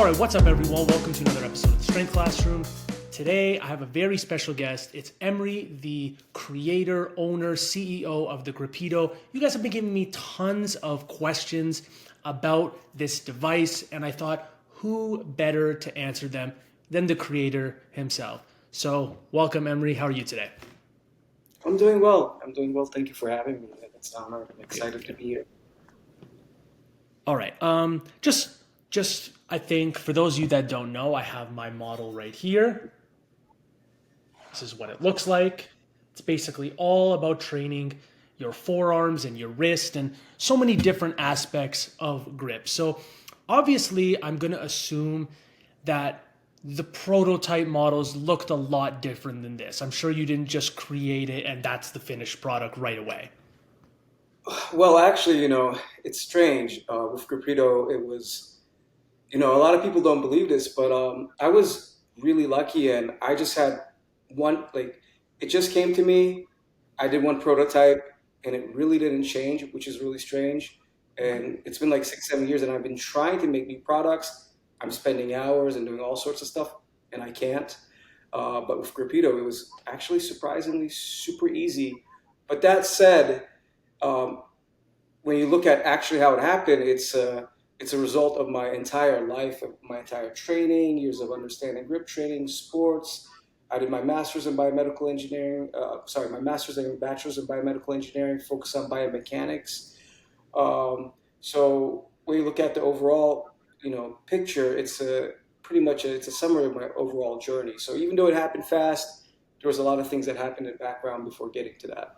right, what's up, everyone? Welcome to another episode of the Strength Classroom. Today, I have a very special guest. It's Emery, the creator, owner, CEO of the Gripedo. You guys have been giving me tons of questions about this device, and I thought, who better to answer them than the creator himself? So, welcome, Emery. How are you today? I'm doing well. Thank you for having me. It's an honor. I'm excited to be here. All right. Just I think for those of you that don't know, I have my model right here. This is what it looks like. It's basically all about training your forearms and your wrist and so many different aspects of grip. So obviously, I'm going to assume that the prototype models looked a lot different than this. I'm sure you didn't just create it and that's the finished product right away. Well, actually, it's strange. With Gripedo, it was, a lot of people don't believe this, but I was really lucky, and I just had one, it just came to me. I did one prototype, and it really didn't change, which is really strange. And it's been like 6, 7 years, and I've been trying to make new products. I'm spending hours and doing all sorts of stuff, and I can't. But with Gripedo, it was actually surprisingly super easy. But that said, um, when you look at actually how it happened, it's a result of my entire life, of my entire training, years of understanding grip training, sports. I did my master's in biomedical engineering. My master's and bachelor's in biomedical engineering, focused on biomechanics. So when you look at the overall, picture, it's a pretty much it's a summary of my overall journey. So even though it happened fast, there was a lot of things that happened in the background before getting to that.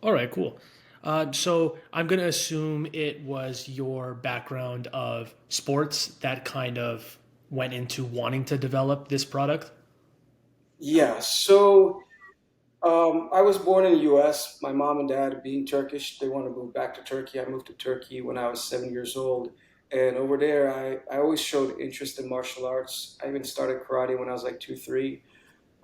All right, cool. So I'm going to assume it was your background of sports that kind of went into wanting to develop this product. Yeah. So I was born in the U.S. My mom and dad, being Turkish, they want to move back to Turkey. I moved to Turkey when I was 7 years old. And over there, I always showed interest in martial arts. I even started karate when I was like 2, 3.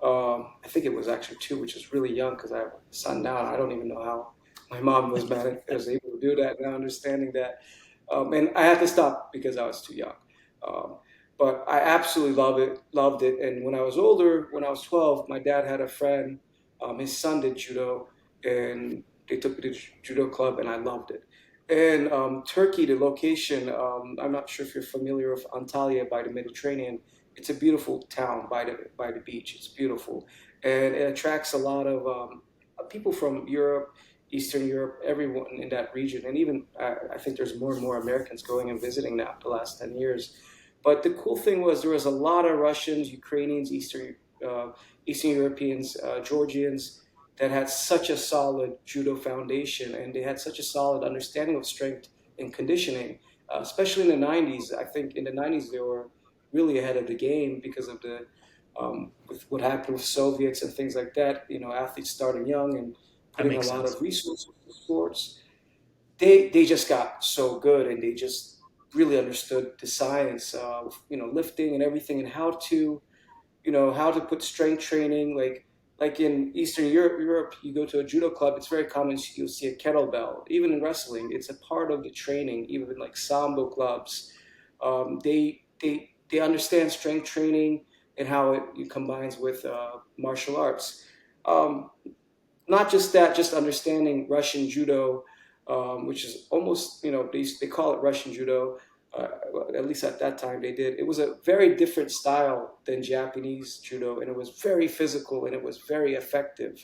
I think it was actually 2, which is really young because I have a son now. And I don't even know how my mom was able to do that now, understanding that. And I had to stop because I was too young. Um, but I absolutely loved it. And when I was older, when I was 12, my dad had a friend. His son did judo, and they took me to judo club, and I loved it. And Turkey, the location, I'm not sure if you're familiar with Antalya by the Mediterranean. It's a beautiful town by the beach. It's beautiful, and it attracts a lot of people from Europe, Eastern Europe, everyone in that region, and even I think there's more and more Americans going and visiting now the last 10 years. But the cool thing was there was a lot of Russians, Ukrainians, Eastern Europeans, Georgians that had such a solid judo foundation, and they had such a solid understanding of strength and conditioning, especially in the 90s. I think in the 90s they were really ahead of the game because of the with what happened with Soviets and things like that. Athletes starting young and That putting a makes lot sense. of resources into sports. They just got so good, and they just really understood the science of lifting and everything, and how to put strength training like in Eastern Europe, you go to a judo club, it's very common you'll see a kettlebell. Even in wrestling, it's a part of the training. Even in like sambo clubs, they understand strength training and how it combines with martial arts. Um, Not just that, just understanding Russian judo, which is almost, they call it Russian judo. Well, at least at that time they did. It was a very different style than Japanese judo, and it was very physical and it was very effective.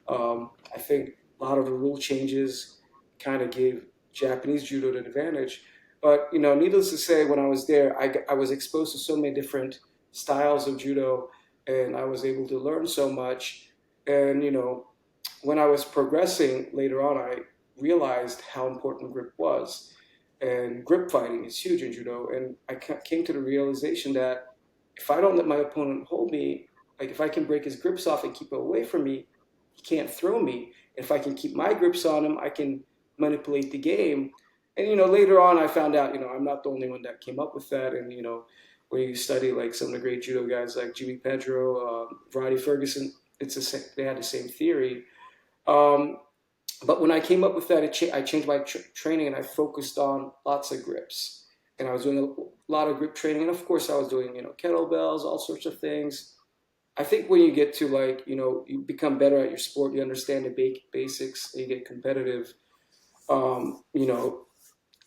I think a lot of the rule changes kind of gave Japanese judo the advantage. But needless to say, when I was there, I was exposed to so many different styles of judo, and I was able to learn so much. And when I was progressing later on, I realized how important grip was. And grip fighting is huge in judo. And I came to the realization that if I don't let my opponent hold me, like if I can break his grips off and keep it away from me, he can't throw me. If I can keep my grips on him, I can manipulate the game. And later on, I found out I'm not the only one that came up with that. And when you study like some of the great judo guys like Jimmy Pedro, Roddy Ferguson, they had the same theory. Um, but when I came up with that, I changed my training and I focused on lots of grips. and I was doing a lot of grip training, and of course I was doing kettlebells, all sorts of things. I think when you get to like you become better at your sport, you understand the basics, and you get competitive. Um, you know,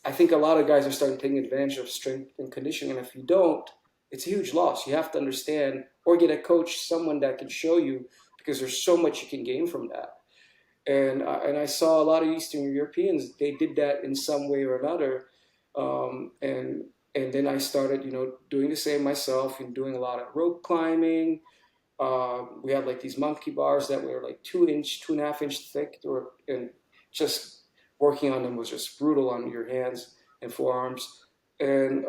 I think a lot of guys are starting taking advantage of strength and conditioning, and if you don't, it's a huge loss. You have to understand or get a coach, someone that can show you, because there's so much you can gain from that. And I saw a lot of Eastern Europeans. They did that in some way or another, and then I started doing the same myself and doing a lot of rope climbing. We had like these monkey bars that were like 2 inch, 2.5 inch thick, and just working on them was just brutal on your hands and forearms. And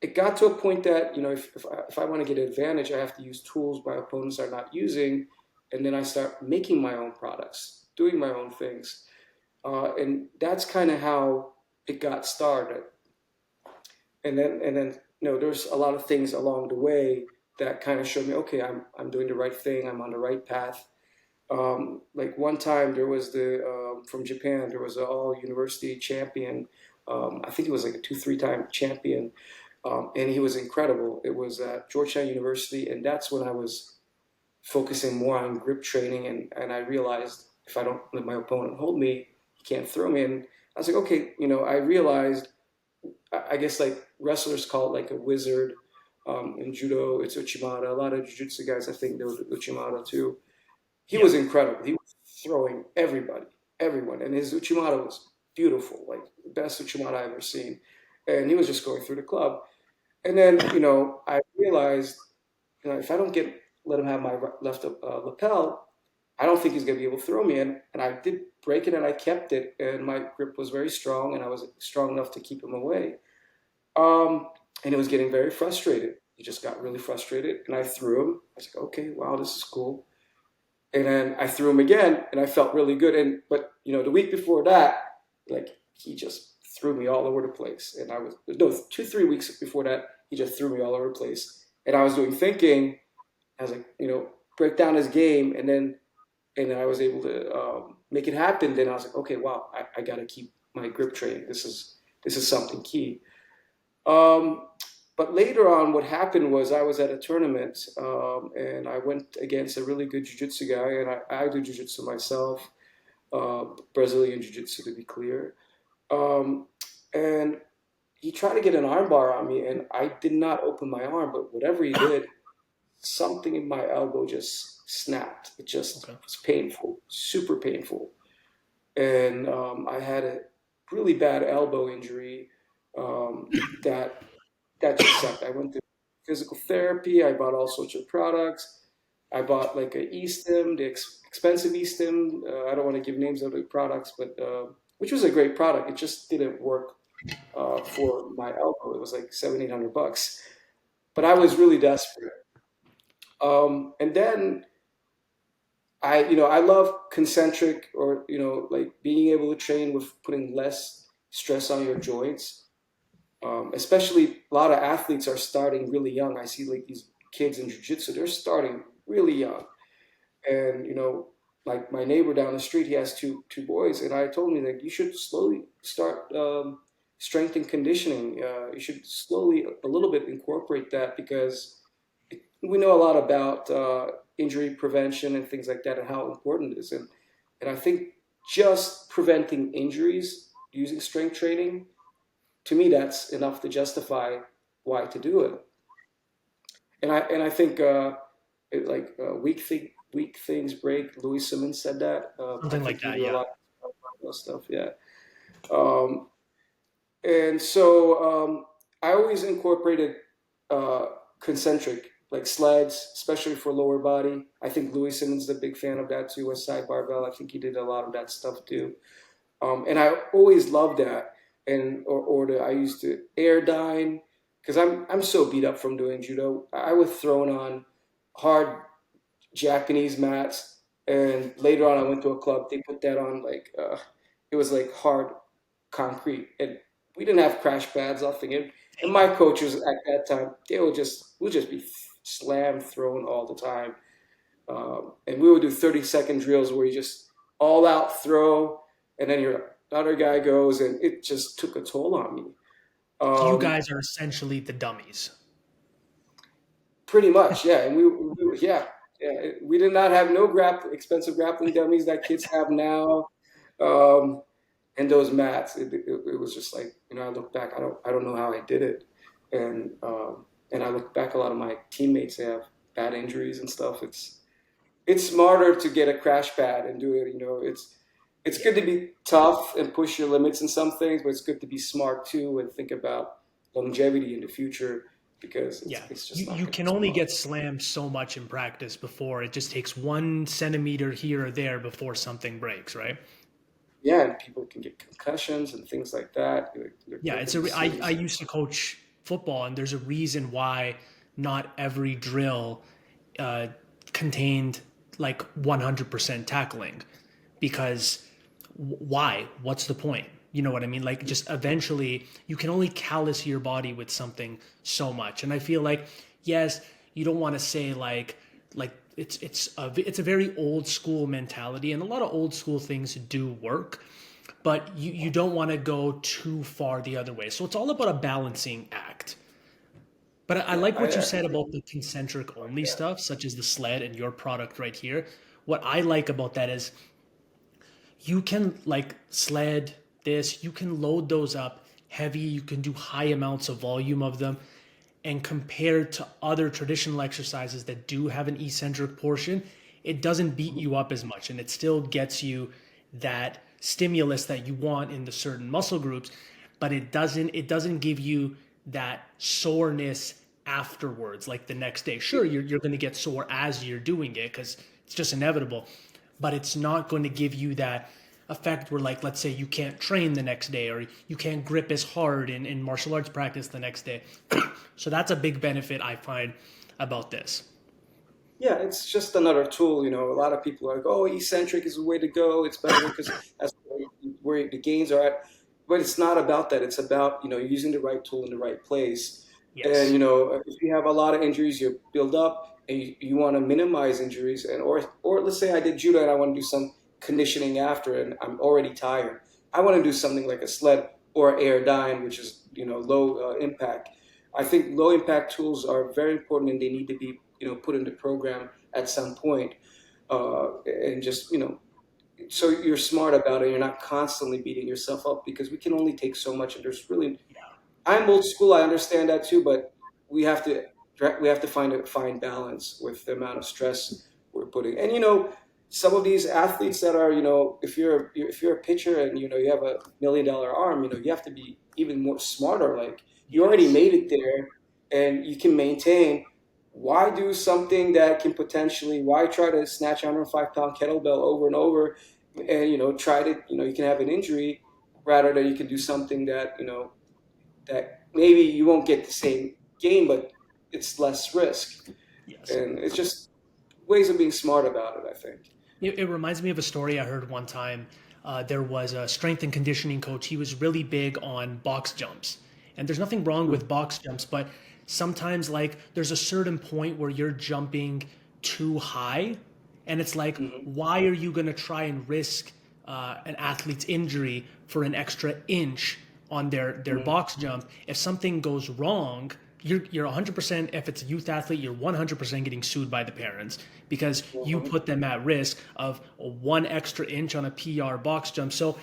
it got to a point that if I want to get an advantage, I have to use tools my opponents are not using, and then I start making my own products, doing my own things, and that's kind of how it got started. And then there's a lot of things along the way that kind of showed me, okay, I'm doing the right thing, I'm on the right path. Like one time there was the from Japan, there was an all university champion. I think he was like a 2 3 time champion, and he was incredible. It was at Georgetown University, and that's when I was focusing more on grip training, and I realized if I don't let my opponent hold me, he can't throw me. And I was like, okay, I realized, I guess like wrestlers call it like a wizard. In judo, it's Uchimata. A lot of jiu-jitsu guys, I think, they were Uchimata too. He Yeah. was incredible. He was throwing everybody, everyone, and his Uchimata was beautiful, like the best Uchimata I've ever seen. And he was just going through the club. And then, I realized, if I don't let him have my left lapel, I don't think he's going to be able to throw me in. And I did break it, and I kept it, and my grip was very strong, and I was strong enough to keep him away. Um, and he was getting very frustrated. He just got really frustrated, and I threw him. I was like, okay, wow, this is cool. And then I threw him again, and I felt really good. But the week before that, like he just threw me all over the place. And I was no 2 3 weeks before that, he just threw me all over the place. And I was doing thinking, I was like, break down his game, and then I was able to make it happen. Then I was like, okay, wow, I got to keep my grip training. This is something key. Um, but later on, what happened was I was at a tournament, and I went against a really good jiu-jitsu guy, and I do jiu-jitsu myself, Brazilian jiu-jitsu to be clear. Um, and he tried to get an armbar on me, and I did not open my arm, but whatever he did, something in my elbow just snapped. It just Okay. was painful, super painful. And I had a really bad elbow injury, that just sucked. I went to physical therapy. I bought all sorts of products. I bought like a e-stim, the expensive e-stim. I don't want to give names of the products, but which was a great product. It just didn't work for my elbow. It was like 700 800 bucks. But I was really desperate. And then I love concentric, or like being able to train with putting less stress on your joints. Especially a lot of athletes are starting really young. I see like these kids in jiu-jitsu, they're starting really young. And like my neighbor down the street, he has two boys, and I told him like you should slowly start strength and conditioning. You should slowly a little bit incorporate that, because we know a lot about injury prevention and things like that, and how important it is. And I think just preventing injuries using strength training, to me, that's enough to justify why to do it. And I think weak things break. Louis Simmons said that. I Something like think you that. do a Yeah. lot of stuff. Yeah. Um, and so I always incorporated uh, concentric, like sleds, especially for lower body. I think Louis Simmons is a big fan of that too. With side barbell, I think he did a lot of that stuff too. And I always loved that. I used to air dine, because I'm so beat up from doing judo. I was thrown on hard Japanese mats, and later on I went to a club. They put that on like it was like hard concrete, and we didn't have crash pads, nothing. And my coaches at that time, they would just be slam thrown all the time, and we would do 30-second drills where you just all out throw, and then your other guy goes, and it just took a toll on me. So you Um, guys are essentially the dummies. Pretty much, yeah. And yeah, yeah. We did not have no expensive grappling dummies that kids have now. Um, and those mats, it was just like, I look back, I don't know how I did it. And I look back, a lot of my teammates, they have bad injuries and stuff. It's smarter to get a crash pad and do it. It's Yeah. good to be tough and push your limits in some things, but it's good to be smart too and think about longevity in the future, because Yeah. it's You, just not you going to can be only smart. get slammed so much in practice before it just takes 1 centimeter here or there before something breaks, right? Yeah, and people can get concussions and things like that. Yeah, There could be I serious. used to coach football, and there's a reason why not every drill uh, contained like 100% tackling, because why? What's the point? You know what I mean? Like, just eventually, you can only callous your body with something so much, and I feel like, yes, you don't want to say like it's a very old school mentality, and a lot of old school things do work, but you don't want to go too far the other way. So it's all about a balancing act. But I Yeah, like what you I said completely about the concentric like only that. stuff, such as the sled and your product right here. What I like about that is you can like sled this, you can load those up heavy, you can do high amounts of volume of them. And compared to other traditional exercises that do have an eccentric portion, it doesn't beat Mhm. you up as much, and it still gets you that stimulus that you want in the certain muscle groups, but it doesn't give you that soreness afterwards, like the next day. Sure, you're going to get sore as you're doing it because it's just inevitable, but it's not going to give you that effect where, like, let's say you can't train the next day or you can't grip as hard in martial arts practice the next day. So that's a big benefit I find about this. Yeah, it's just another tool. A lot of people are like, "Oh, eccentric is the way to go. It's better because that's where the gains are at." But it's not about that. It's about using the right tool in the right place. And Yes. if you have a lot of injuries, you build up, and you want to minimize injuries. And or let's say I did judo and I want to do some conditioning after, and I'm already tired. I want to do something like a sled or air dyne, which is low impact. I think low impact tools are very important, and they need to be put in the program at some point, and just so you're smart about it. You're not constantly beating yourself up, because we can only take so much, and there's really, I'm old school. I understand that too, but we have to we have to find a fine balance with the amount of stress we're putting. And some of these athletes that are, if you're a pitcher and you have $1 million arm, you have to be even more smarter. Like, you already Yes. made it there, and you can maintain. Why do something that can potentially? Why try to snatch a 105-pound kettlebell over and over, and try to you can have an injury, rather than you can do something that maybe you won't get the same gain, but it's less risk. Yes. And it's just ways of being smart about it, I think. It reminds me of a story I heard one time. There was a strength and conditioning coach. He was really big on box jumps. And there's nothing wrong with box jumps, but sometimes, like, there's a certain point where you're jumping too high. And it's like, Mm-hmm. why are you going to try and risk an athlete's injury for an extra inch on their Mm-hmm. box jump? If something goes wrong, you're 100%, if it's a youth athlete, you're 100% getting sued by the parents because you Mm-hmm. put them at risk of a 1 extra inch on a PR box jump. So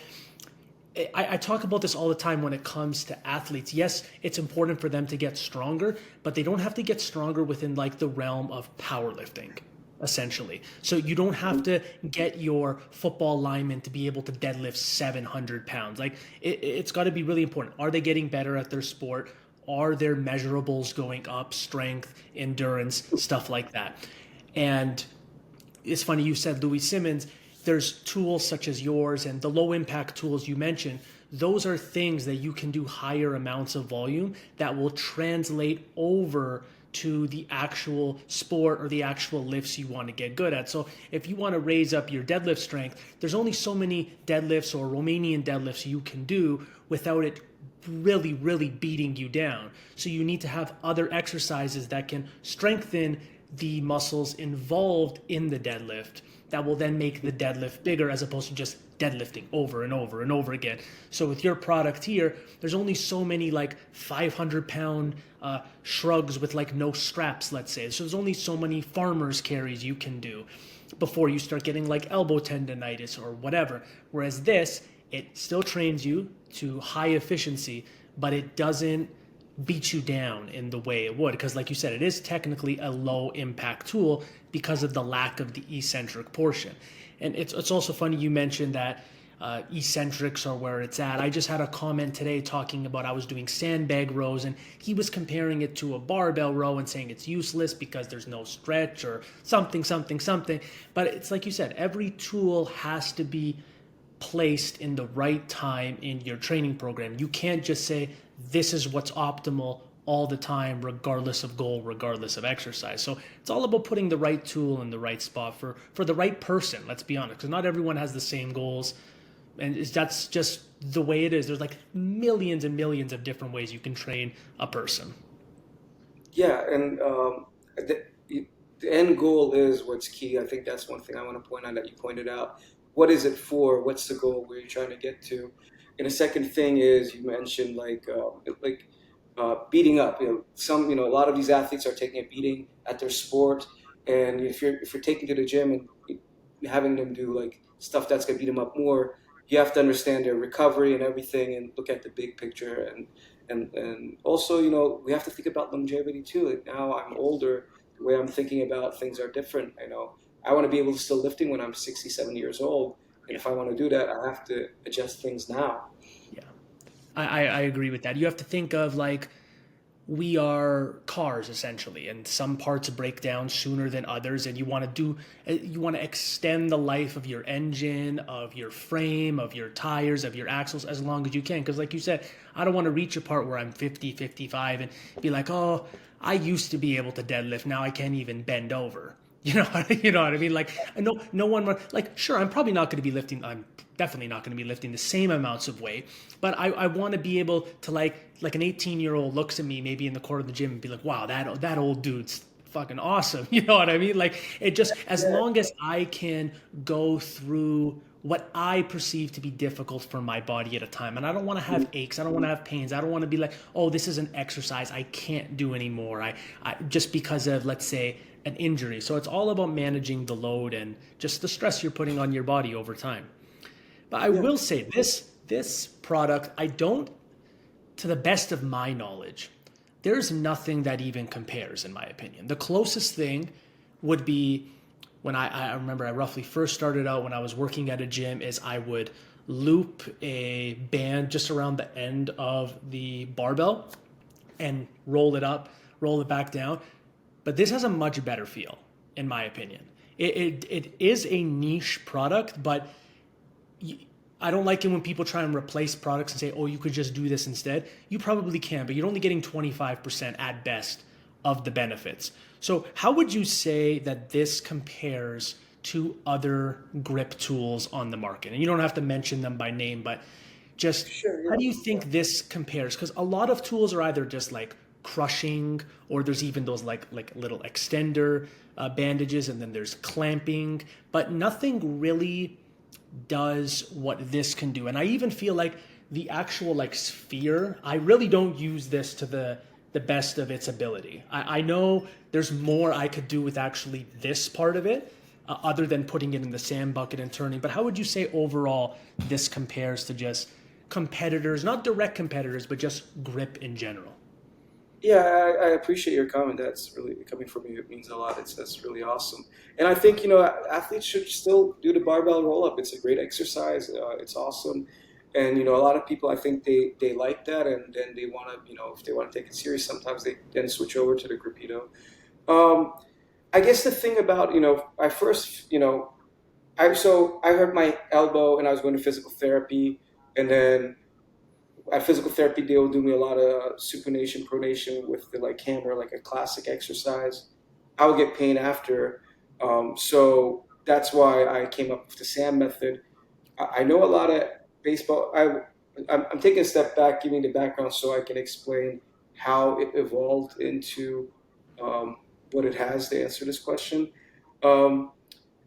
I talk about this all the time when it comes to athletes. Yes, it's important for them to get stronger, but they don't have to get stronger within like the realm of powerlifting, essentially. So you don't have to get your football lineman to be able to deadlift 700 pounds. Like, it's got to be really important. Are they getting better at their sport? Are their measurables going up? Strength, endurance, stuff like that. And it's funny you said Louis Simmons. There's tools such as yours and the low impact tools you mentioned. Those are things that you can do higher amounts of volume that will translate over to the actual sport or the actual lifts you want to get good at. So if you want to raise up your deadlift strength, there's only so many deadlifts or Romanian deadlifts you can do without it really beating you down. So you need to have other exercises that can strengthen the muscles involved in the deadlift that will then make the deadlift bigger as opposed to just deadlifting over and over and over again. So with your product here, there's only so many like 500-pound shrugs with like no straps, let's say. So there's only so many farmer's carries you can do before you start getting like elbow tendonitis or whatever. Whereas this, it still trains you to high efficiency, but it doesn't beat you down in the way it would. Because, like you said, it is technically a low impact tool because of the lack of the eccentric portion. And it's also funny you mentioned that eccentrics are where it's at. I just had a comment today talking about I was doing sandbag rows, and he was comparing it to a barbell row and saying it's useless because there's no stretch or something, something, something. But it's like you said, every tool has to be placed in the right time in your training program. You can't just say this is what's optimal all the time, regardless of goal, regardless of exercise. So it's all about putting the right tool in the right spot for the right person. Let's be honest, because not everyone has the same goals, and that's just the way it is. There's like millions and millions of different ways you can train a person. Yeah, and the, the end goal is what's key. I think that's one thing I want to point out that you pointed out. What is it for? What's the goal? Where you're trying to get to? And the second thing is you mentioned beating up. A lot of these athletes are taking a beating at their sport, and if you're taking to the gym and having them do like stuff that's gonna beat them up more, you have to understand their recovery and everything, and look at the big picture. And also, we have to think about longevity too. Like now I'm older, the way I'm thinking about things are different. I want to be able to still lifting when I'm 60, 70 years old. And Yeah, if I want to do that, I have to adjust things now. yeah. I agree with that. You have to think of like we are cars essentially, and some parts break down sooner than others, and you want to extend the life of your engine, of your frame, of your tires, of your axles as long as you can, because like you said, I don't want to reach a part where I'm 50, 55 and be like, oh, I used to be able to deadlift, now I can't even bend over. You know what I mean? Like, no one like. Sure, I'm probably not going to be lifting. I'm definitely not going to be lifting the same amounts of weight, but I want to be able to like an 18-year-old looks at me maybe in the corner of the gym and be like, wow, that old dude's fucking awesome. You know what I mean? Like it just as Yeah, long as I can go through what I perceive to be difficult for my body at a time. And I don't want to have aches. I don't want to have pains. I don't want to be like, oh, this is an exercise I can't do anymore. I just because of, let's say, an injury. So it's all about managing the load and just the stress you're putting on your body over time. But I yeah, will say this product, I don't, to the best of my knowledge, there's nothing that even compares, in my opinion. The closest thing would be when I remember I roughly first started out when I was working at a gym is I would loop a band just around the end of the barbell and roll it up, roll it back down. But this has a much better feel, in my opinion. It is a niche product, but I don't like it when people try and replace products and say, oh, you could just do this instead. You probably can, but you're only getting 25% at best of the benefits. So, how would you say that this compares to other grip tools on the market? And you don't have to mention them by name, but just sure, how yeah, do you yeah. think this compares? Because a lot of tools are either just like crushing, or there's even those like little extender bandages, and then there's clamping, but nothing really does what this can do. And I even feel like the actual like sphere, I really don't use this to the best of its ability. I know there's more I could do with actually this part of it, other than putting it in the sand bucket and turning. But how would you say overall this compares to just competitors, not direct competitors, but just grip in general? Yeah, I appreciate your comment. That's really coming from you. It means a lot. That's really awesome. And I think athletes should still do the barbell roll up. It's a great exercise. It's awesome. And a lot of people, I think they like that, and then they want to, if they want to take it serious, sometimes they then switch over to the Gripedo. Um, I guess the thing about I first I hurt my elbow and I was going to physical therapy, and then at physical therapy they will do me a lot of supination pronation with the like hammer, like a classic exercise. I would get pain after, so that's why I came up with the SAM method. I know a lot of baseball. I'm taking a step back, giving the background so I can explain how it evolved into. what it has to answer this question. Um,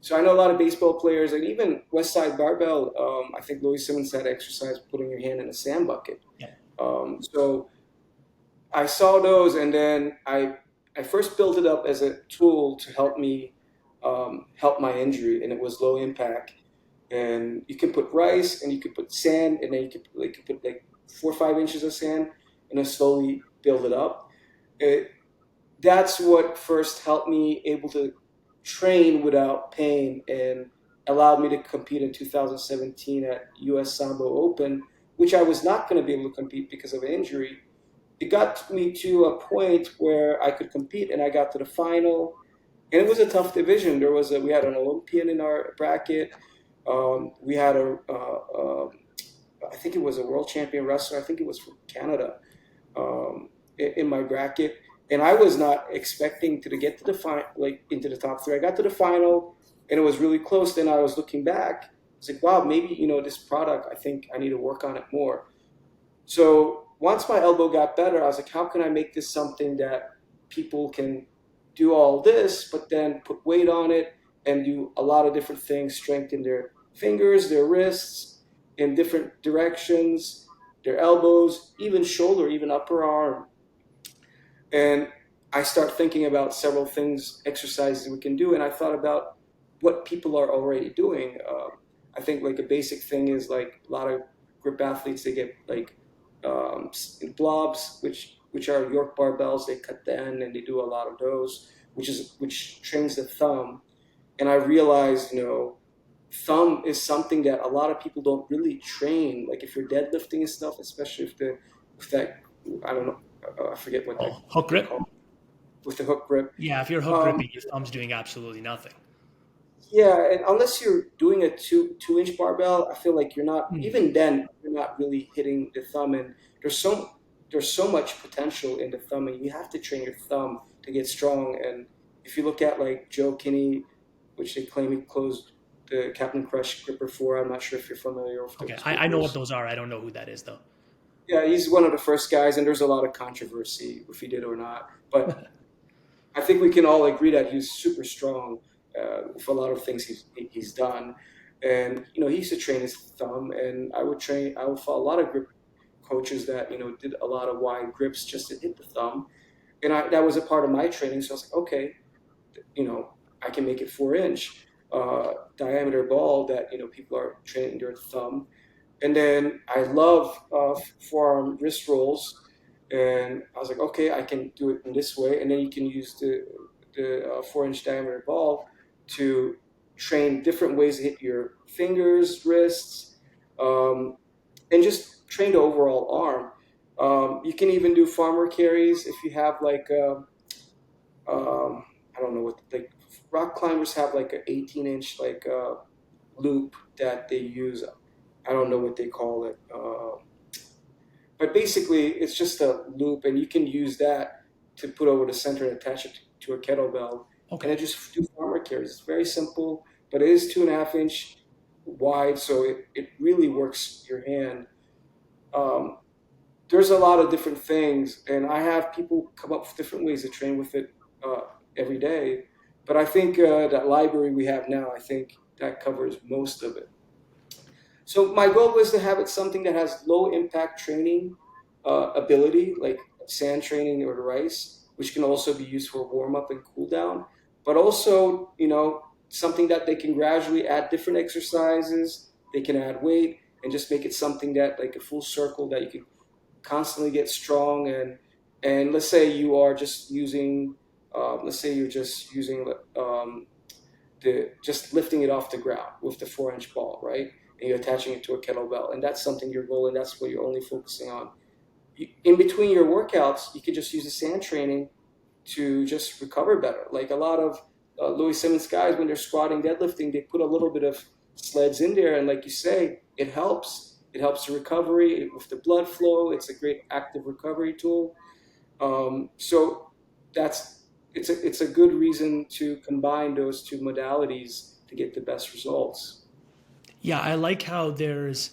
so I know a lot of baseball players, and even West Side Barbell. I think Louis Simmons had exercise putting your hand in a sand bucket. Yeah. So I saw those, and then I first built it up as a tool to help me help my injury, and it was low impact. And you can put rice, and you could put sand, and then you could put like 4 or 5 inches of sand, and then slowly build it up. It, that's what first helped me able to train without pain and allowed me to compete in 2017 at US Sambo Open, which I was not going to be able to compete because of an injury. It got me to a point where I could compete, and I got to the final. And it was a tough division. We had an Olympian in our bracket. We had I think it was a world champion wrestler. I think it was from Canada, in my bracket, and I was not expecting to get to the like into the top three. I got to the final, and it was really close. Then I was looking back. I was like, wow, maybe this product. I think I need to work on it more. So once my elbow got better, I was like, how can I make this something that people can do all this, but then put weight on it and do a lot of different things, strengthen their fingers, their wrists in different directions, their elbows, even shoulder, even upper arm. And I start thinking about several things, exercises we can do, and I thought about what people are already doing. I think like a basic thing is like a lot of grip athletes, they get like blobs, which are York barbells. They cut the end and they do a lot of those, which trains the thumb. And I realized, thumb is something that a lot of people don't really train. Like if you're deadlifting and stuff, especially if that I don't know, I forget Oh, hook they grip. call it, with the hook grip. Yeah, if you're hook Um, gripping, your thumb's doing absolutely nothing. yeah, and unless you're doing a two inch barbell, I feel like you're not Hmm. even then you're not really hitting the thumb. And there's so there's so much potential in the thumb, and you have to train your thumb to get strong. And if you look at like Joe Kinney, which they claim he closed the Captain Crush gripper for, I'm not sure if you're familiar with Okay, those I know what grippers. those are. I don't know who that is though. Yeah, he's one of the first guys, and there's a lot of controversy if he did or not. But I think we can all agree that he's super strong with a lot of things he's done. And he used to train his thumb, and I would follow a lot of grip coaches that did a lot of wide grips just to hit the thumb, and that was a part of my training. So I was like, okay, I can make it 4 inch diameter ball that people are training their thumb. And then I love forearm wrist rolls, and I was like, okay, I can do it in this way. And then you can use the 4 inch diameter ball to train different ways to hit your fingers, wrists, um, and just train the overall arm. You can even do farmer carries if you have like I don't know what like rock climbers have like an 18-inch like loop that they use. I don't know what they call it. But basically, it's just a loop, and you can use that to put over the center and attach it to a kettlebell, and Okay. then just do farmer carries. It's very simple, but it is 2.5 inch wide, so it really works your hand. Um, there's a lot of different things, and I have people come up with different ways to train with it uh, every day. But I think that library we have now, I think that covers most of it. So my goal was to have it something that has low impact training ability, like sand training or the rice, which can also be used for warm up and cool down, but also, something that they can gradually add different exercises, they can add weight, and just make it something that like a full circle that you can constantly get strong. And let's say you are just using, let's say you're just using just lifting it off the ground with the 4 inch ball, right? And you're attaching it to a kettlebell, and that's something your goal, and that's what you're only focusing on. In between your workouts, you could just use the sand training to just recover better. Like a lot of Louis Simmons guys, when they're squatting, deadlifting, they put a little bit of sleds in there, and like you say, it helps. It helps the recovery with the blood flow. It's a great active recovery tool. So that's it's a good reason to combine those two modalities to get the best results. Yeah, I like how there's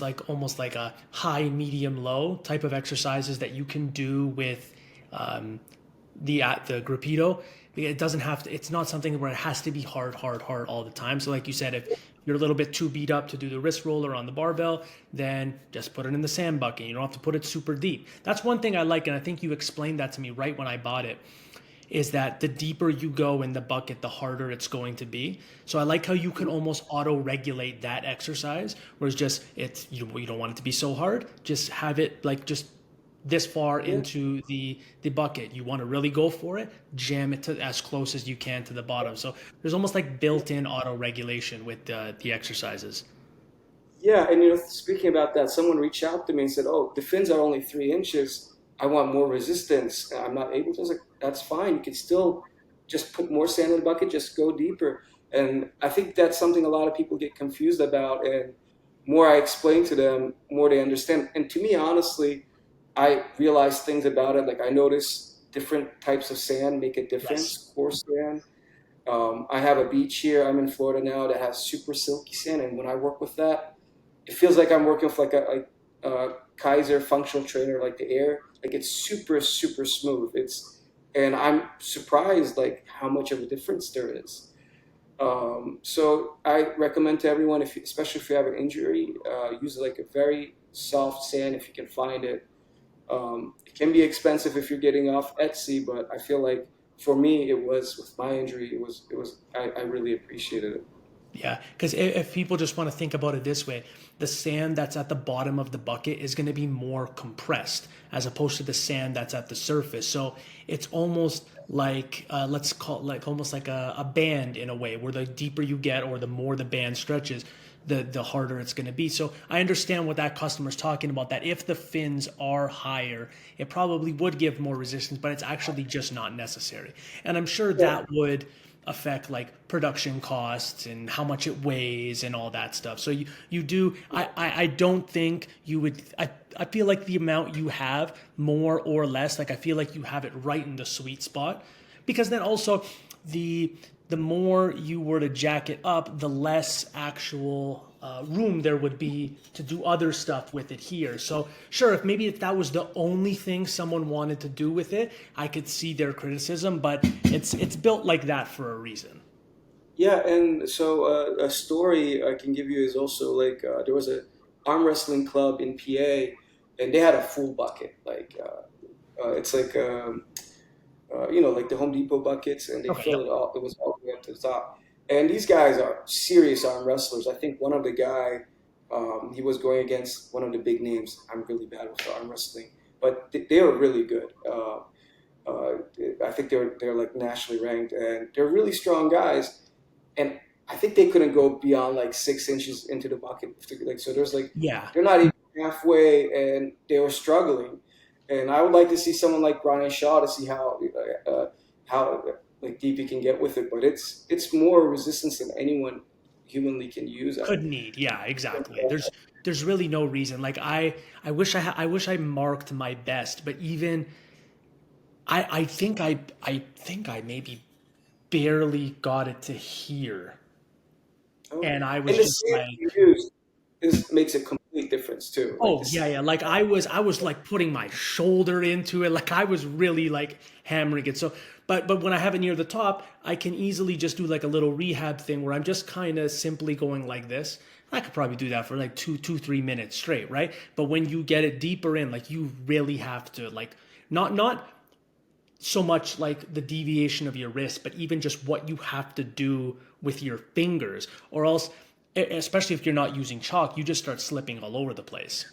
like almost like a high, medium, low type of exercises that you can do with the Gripedo. It doesn't have to. It's not something where it has to be hard all the time. So like you said, if you're a little bit too beat up to do the wrist roller on the barbell, then just put it in the sand bucket. You don't have to put it super deep. That's one thing I like, and I think you explained that to me right when I bought it. Is that the deeper you go in the bucket, the harder it's going to be. So I like how you can almost auto-regulate that exercise, whereas just you don't want it to be so hard. Just have it like just this far Yeah. into the bucket. You want to really go for it, jam it to as close as you can to the bottom. So there's almost like built-in auto-regulation with the exercises. Yeah, and speaking about that, someone reached out to me and said, "Oh, the fins are only 3 inches. I want more resistance. I'm not able to." I was like, "That's fine. You can still just put more sand in the bucket. Just go deeper." And I think that's something a lot of people get confused about. And more I explain to them, more they understand. And to me, honestly, I realize things about it. Like I notice different types of sand make a Yes. difference. Coarse sand. I have a beach here. I'm in Florida now that has super silky sand, and when I work with that it feels like I'm working with like a Kaiser functional trainer, like the air. Like it's super smooth. And I'm surprised like how much of a difference there is. So I recommend to everyone, if especially if you have an injury, use like a very soft sand if you can find it. It can be expensive if you're getting off Etsy, but I feel like for me it was with my injury, I really appreciated it. Yeah, because if people just want to think about it this way, the sand that's at the bottom of the bucket is going to be more compressed as opposed to the sand that's at the surface. So it's almost like let's call it like almost like a band in a way, where the deeper you get or the more the band stretches, the harder it's going to be. So I understand what that customer's talking about. That if the fins are higher, it probably would give more resistance, but it's actually just not necessary. And I'm sure Yeah. that would affect like production costs and how much it weighs and all that stuff. So you do I don't think you would I feel like the amount you have more or less, like I feel like you have it right in the sweet spot, because then also the the more you were to jack it up, the less actual room there would be to do other stuff with it here. So sure, if that was the only thing someone wanted to do with it, I could see their criticism. But it's built like that for a reason. Yeah, and so a story I can give you is also like there was a arm wrestling club in PA, and they had a full bucket. Like it's like like the Home Depot buckets, and they Okay. fill Yep. it all. It was all the way up to the top. And these guys are serious arm wrestlers. I think one of the guy he was going against one of the big names. I'm really bad with arm wrestling, but they were really good. Uh, I think they're like nationally ranked, and they're really strong guys and I think they couldn't go beyond like 6 inches into the bucket. Like so, there's like Yeah. they're not even halfway, and they were struggling. And I would like to see someone like Brian Shaw to see how like deep he can get with it. But it's more resistance than anyone humanly can use. Could need. Yeah. Exactly. There's really no reason. Like I wish I marked my best, but even I think I maybe barely got it to here. Okay, And I was and the just sand you like, use is makes a complete difference too. Like oh this. yeah, yeah. Like I was like putting my shoulder into it. Like I was really like hammering it. So, but when I have it near the top, I can easily just do like a little rehab thing where I'm just kind of simply going like this. I could probably do that for like 3 minutes straight, right? But when you get it deeper in, like you really have to like not so much like the deviation of your wrist, but even just what you have to do with your fingers, or else, especially if you're not using chalk, you just start slipping all over the place.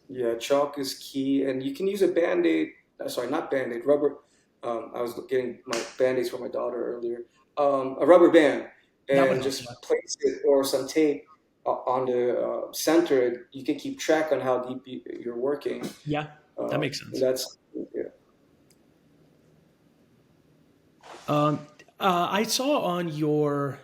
Yeah, chalk is key, and you can use a band-aid. Sorry, not band-aid, rubber. I was getting my band-aids for my daughter earlier. A rubber band, That would and help. Yeah. just place it or some tape on the center. You can keep track on how deep you're working. Yeah, that makes And sense. that's yeah. Um, I saw on your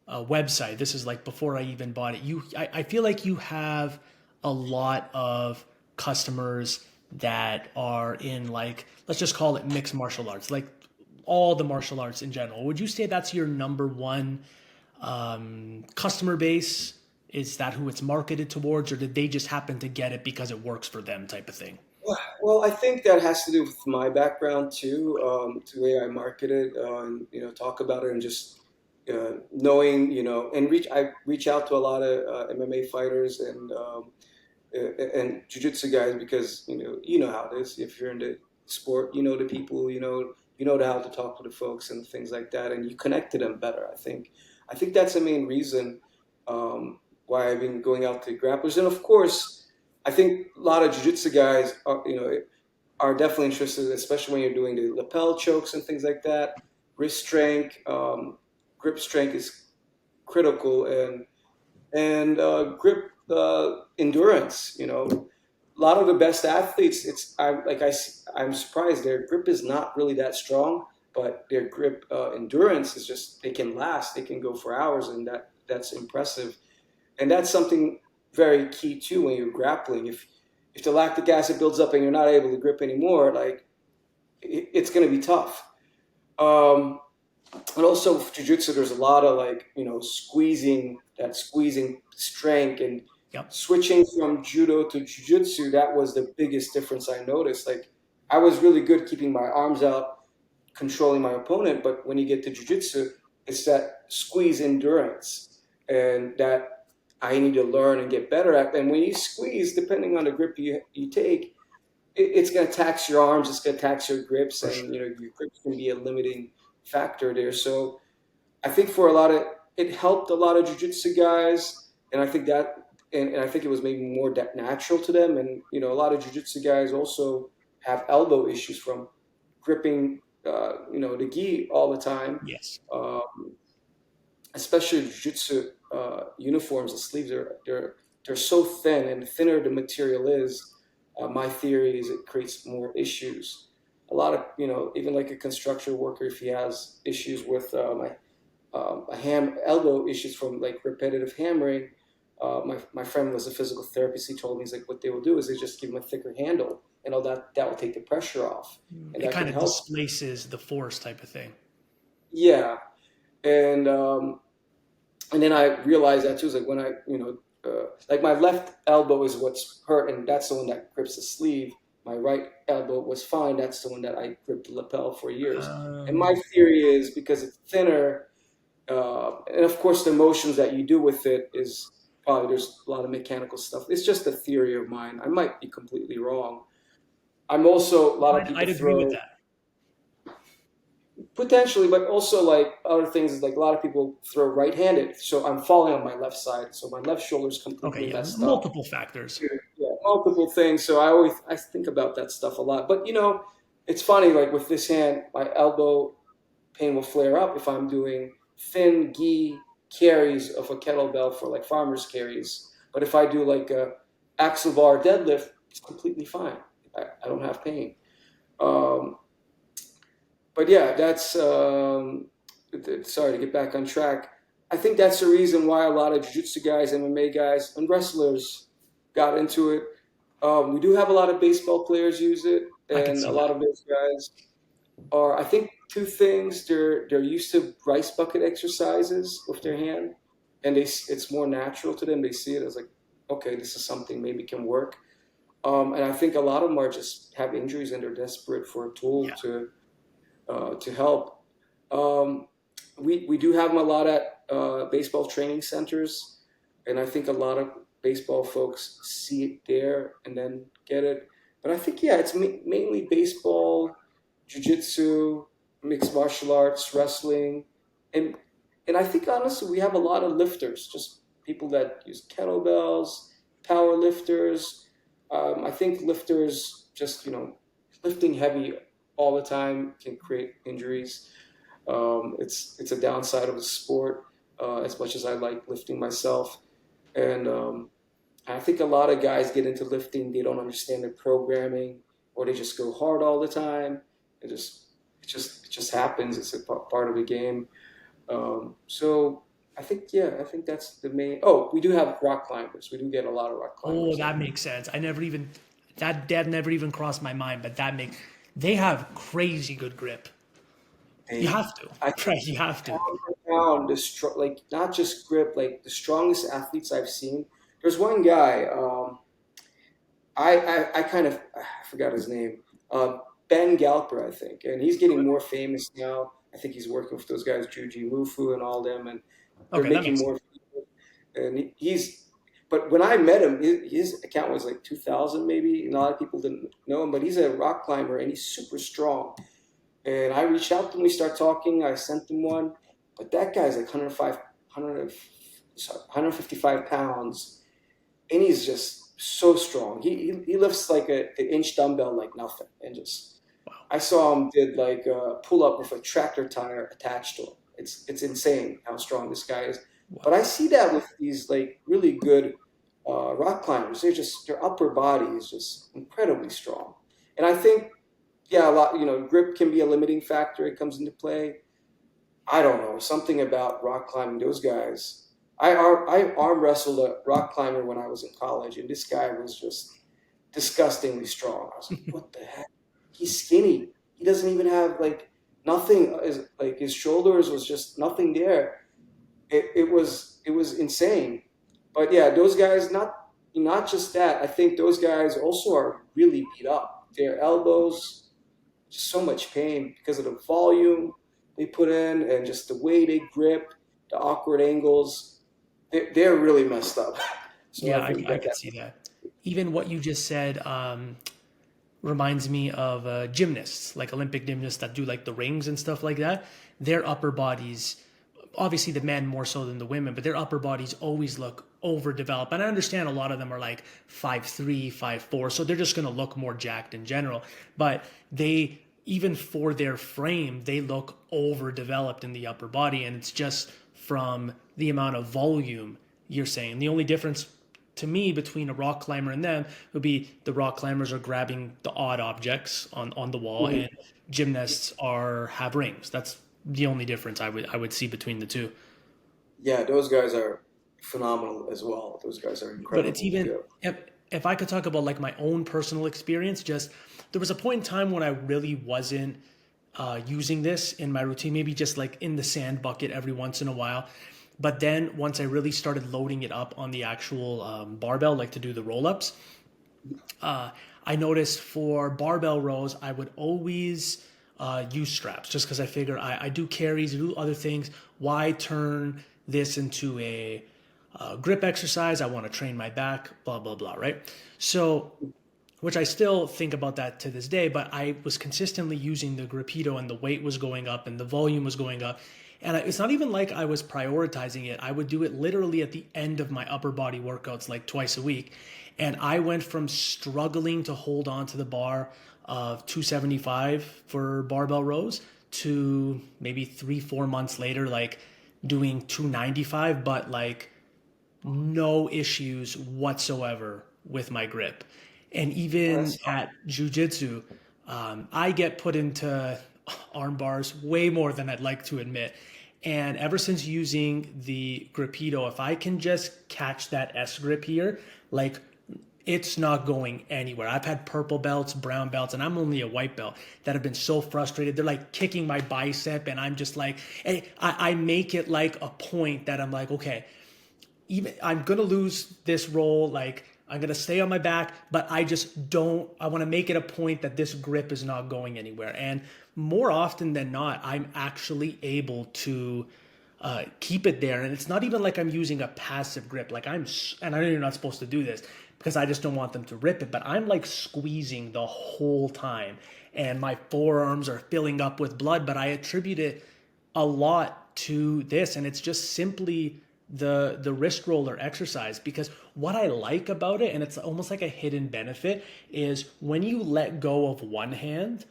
website. This is like before I even bought it. I feel like you have a lot of customers that are in like, let's just call it mixed martial arts, like all the martial arts in general. Would you say that's your number one customer base? Is that who it's marketed towards, or did they just happen to get it because it works for them, type of thing? Well, I think that has to do with my background too, the way I market it, and talk about it, and just knowing, and I reach out to a lot of MMA fighters and jujitsu guys because you know how it is. If you're into sport, you know the people, you know how to talk to the folks and things like that, and you connect to them better. I think that's the main reason why I've been going out to grapplers, and of course, I think a lot of jujitsu guys are definitely interested, especially when you're doing the lapel chokes and things like that. Wrist strength, grip strength is critical, and grip endurance. A lot of the best athletes, I'm surprised their grip is not really that strong, but their grip endurance is just they can last, they can go for hours, and that's impressive. And that's something very key too when you're grappling. If the lactic acid builds up and you're not able to grip anymore, like it's going to be tough. Um, and also for jujitsu, there's a lot of squeezing strength, and Yep. switching from judo to jujitsu. That was the biggest difference I noticed. Like I was really good keeping my arms out, controlling my opponent, but when you get to jujitsu, it's that squeeze endurance, and that I need to learn and get better at. And when you squeeze, depending on the grip you take, it's going to tax your arms, it's going to tax your grips, For and sure. your grips can be a limiting factor there. So I think for a lot of it helped a lot of jujitsu guys, and I think and I think it was maybe more natural to them. And a lot of jujitsu guys also have elbow issues from gripping, the gi all the time. Yes. Um, Especially jiu-jitsu uniforms, the sleeves they're so thin, and the thinner the material is, my theory is it creates more issues. A lot of even like a construction worker, if he has issues with a ham elbow issues from like repetitive hammering. My friend was a physical therapist. He told me, he's like, what they will do is they just give him a thicker handle, and all that will take the pressure off, and It that kind can of help. displaces the force type of thing. Yeah, and then I realized that too. Is like when like my left elbow is what's hurt, and that's the one that grips the sleeve. My right elbow was fine. That's the one that I gripped the lapel for years. And my Um, theory is because it's thinner, and of course the motions that you do with it is probably there's a lot of mechanical stuff. It's just a theory of mine. I might be completely wrong. I'm also a lot of people I'd agree with throw that. potentially, but also like other things is like a lot of people throw right-handed, so I'm falling on my left side, so my left shoulder is Okay, completely yeah, messed up. multiple factors. Yeah, multiple things. So I think about that stuff a lot. But it's funny. Like with this hand, my elbow pain will flare up if I'm doing thin gi carries of a kettlebell for like farmers carries. But if I do like a axle bar deadlift, it's completely fine. I don't have pain. Um, but yeah, that's sorry to get back on track. I think that's the reason why a lot of jiu-jitsu guys, MMA guys, and wrestlers got into it. We do have a lot of baseball players use it, I could and a see lot that. of those guys are, I think, two things. They're used to rice bucket exercises with their hand, and it's more natural to them. They see it as like, okay, this is something maybe can work. And I think a lot of them are just have injuries and they're desperate for a tool Yeah. to help. Um, we do have them a lot at baseball training centers, and I think a lot of baseball folks see it there and then get it. But I think yeah, it's mainly baseball, jiu-jitsu, mixed martial arts, wrestling, and and I think honestly we have a lot of lifters, just people that use kettlebells, power lifters. I think lifters just lifting heavy all the time can create injuries. It's a downside of the sport. As much as I like lifting myself, and I think a lot of guys get into lifting, they don't understand the programming, or they just go hard all the time. It just happens. It's a part of the game. So I think that's the main. Oh, we do have rock climbers. We do get a lot of rock Oh, climbers that in. makes sense. I never even that never even crossed my mind, but they have crazy good grip. You They, have to, I right? You have to. pound for pound, like not just grip, like the strongest athletes I've seen. There's one guy. I kind of I forgot his name. Ben Galper, I think, and he's getting more famous now. I think he's working with those guys, Juji Lufu and all them, and they're Okay, that making makes sense. more. And he's, but when I met him, his account was like 2,000 maybe, and a lot of people didn't know him. But he's a rock climber and he's super strong. And I reached out to him. We start talking. I sent him one, but that guy's like 155 pounds, and he's just so strong. He lifts like an inch dumbbell like nothing, and just Wow. I saw him did like a pull up with a tractor tire attached to him. It's insane how strong this guy is. But Wow. I see that with these like really good rock climbers. Their upper body is just incredibly strong, and I think yeah, a lot grip can be a limiting factor. It comes into play. I don't know, something about rock climbing. Those guys. I arm wrestled a rock climber when I was in college, and this guy was just disgustingly strong. I was like, what the heck? He's skinny. He doesn't even have like nothing. Like his shoulders was just nothing there. It was insane. But yeah, those guys not just that. I think those guys also are really beat up. Their elbows, just so much pain because of the volume they put in and just the way they grip, the awkward angles. They're really messed up. So Yeah, I think I that could see that. Even what you just said reminds me of gymnasts, like Olympic gymnasts that do like the rings and stuff like that. Their upper bodies, obviously the men more so than the women, but their upper bodies always look overdeveloped. And I understand a lot of them are like 5'3", 5'4", so they're just going to look more jacked in general. But they, even for their frame, they look overdeveloped in the upper body, and it's just from the amount of volume you're saying. The only difference to me between a rock climber and them would be the rock climbers are grabbing the odd objects on the wall, Mhm. and gymnasts are have rings. That's the only difference I would see between the two. Yeah, those guys are phenomenal as well. Those guys are But it's incredible. even Yeah. if I could talk about like my own personal experience, just there was a point in time when I really wasn't using this in my routine, maybe just like in the sand bucket every once in a while. But then once I really started loading it up on the actual barbell, like to do the roll ups, I noticed for barbell rows, I would always use straps just because I figure I do carries, I do other things. Why turn this into a grip exercise? I want to train my back, blah, blah, blah, right? So, which I still think about that to this day, but I was consistently using the Gripedo and the weight was going up and the volume was going up. And it's not even like I was prioritizing it. I would do it literally at the end of my upper body workouts, like twice a week. And I went from struggling to hold on to the bar of 275 for barbell rows to maybe 3, 4 months later, like doing 295, but like no issues whatsoever with my grip. And Oh, even that's at jujitsu, I get put into arm bars way more than I'd like to admit. And ever since using the Gripedo, if I can just catch that S grip here, like it's not going anywhere. I've had purple belts, brown belts, and I'm only a white belt that have been so frustrated. They're like kicking my bicep, and I'm just like, hey, I make it like a point that I'm like, okay, even I'm gonna lose this role, like I'm gonna stay on my back, but I just don't. I want to make it a point that this grip is not going anywhere. And more often than not, I'm actually able to keep it there. And it's not even like I'm using a passive grip. Like and I know you're not supposed to do this because I just don't want them to rip it, but I'm like squeezing the whole time, and my forearms are filling up with blood. But I attribute it a lot to this, and it's just simply the wrist roller exercise. Because what I like about it, and it's almost like a hidden benefit, is when you let go of one hand,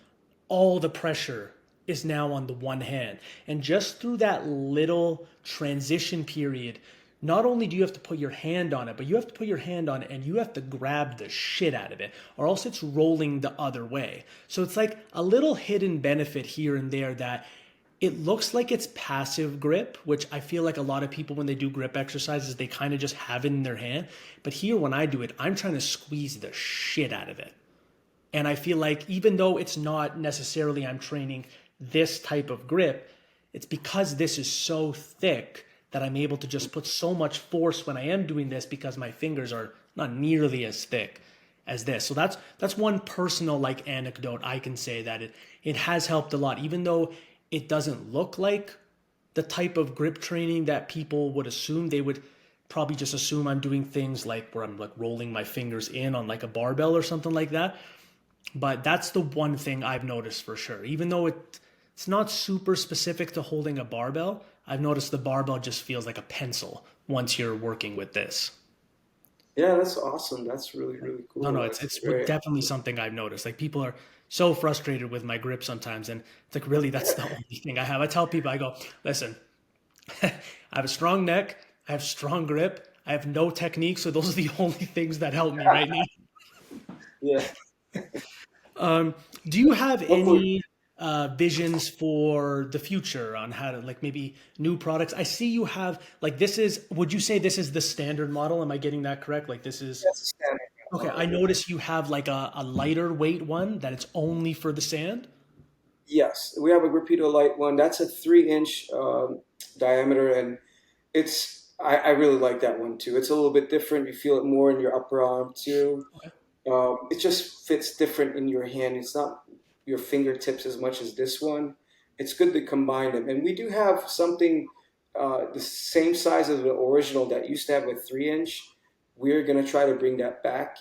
all the pressure is now on the one hand. And just through that little transition period, not only do you have to put your hand on it, but you have to put your hand on it and you have to grab the shit out of it, or else it's rolling the other way. So it's like a little hidden benefit here and there that it looks like it's passive grip, which I feel like a lot of people, when they do grip exercises, they kind of just have it in their hand. But here, when I do it, I'm trying to squeeze the shit out of it. And I feel like even though it's not necessarily I'm training this type of grip, it's because this is so thick that I'm able to just put so much force when I am doing this because my fingers are not nearly as thick as this. So that's one personal like anecdote I can say that it has helped a lot, even though it doesn't look like the type of grip training that people would assume. They would probably just assume I'm doing things like where I'm like rolling my fingers in on like a barbell or something like that. But that's the one thing I've noticed for sure. Even though it's not super specific to holding a barbell, I've noticed the barbell just feels like a pencil once you're working with this. Yeah, that's awesome. That's really, really No, no, cool. That's it's very, definitely something I've noticed. Like people are so frustrated with my grip sometimes, and it's like really that's the only thing I have. I tell people, I go, listen, I have a strong neck, I have strong grip, I have no technique, so those are the only things that help me right now. yeah. Do you have Hopefully, any visions for the future on how to like maybe new products? I see you have like this is. Would you say this is the standard model? Am I getting that correct? Like this is that's a standard okay. I model. notice you have like a lighter weight one that it's only for the sand. Yes, we have a Gripedo light one. That's a 3 inch diameter, and I really like that one too. It's a little bit different. You feel it more in your upper arm too. Okay. It just fits different in your hand. It's not your fingertips as much as this one. It's good to combine them. And we do have something the same size as the original that used to have a 3 inch. We're gonna try to bring that back.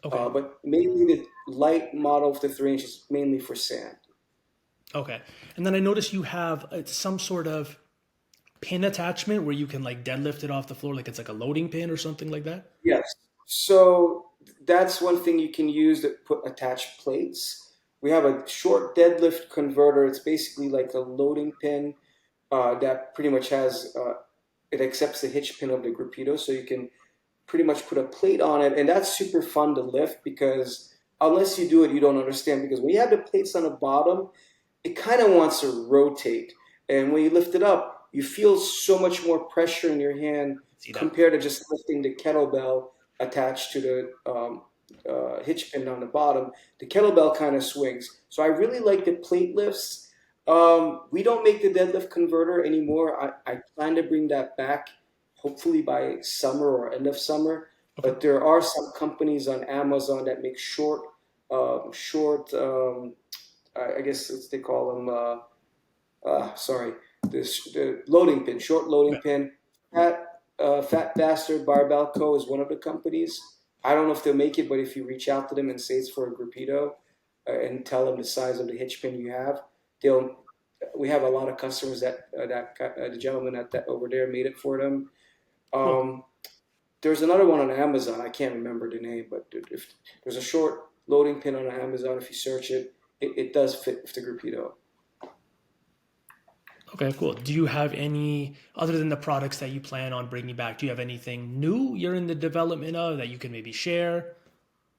Okay. But mainly the light model of the 3 inch is mainly for sand. Okay. And then I notice you have some sort of pin attachment where you can like deadlift it off the floor, like it's like a loading pin or something like that. Yes. So that's one thing you can use to put attached plates. We have a short deadlift converter. It's basically like a loading pin that pretty much has it accepts the hitch pin of the Grupedo, so you can pretty much put a plate on it, and that's super fun to lift because unless you do it, you don't understand. Because when you have the plates on the bottom, it kind of wants to rotate. And when you lift it up, you feel so much more pressure in your hand See that? compared to just lifting the kettlebell attached to the hitch pin on the bottom. The kettlebell kind of swings. So I really like the plate lifts. We don't make the deadlift converter anymore. I plan to bring that back hopefully by summer or end of summer. Okay. But there are some companies on Amazon that make short I guess they call them. Sorry, the loading pin, short loading Okay. pin. Fat Bastard Barbell Co. is one of the companies. I don't know if they'll make it, but if you reach out to them and say it's for a Grupedo and tell them the size of the hitch pin you have, they'll. We have a lot of customers that the gentleman at that over there made it for them. Cool. Um, there's another one on Amazon. I can't remember the name, but if there's a short loading pin on Amazon, if you search it, it does fit with the Grupedo. Okay, cool. Do you have any, other than the products that you plan on bringing back, do you have anything new you're in the development of that you can maybe share?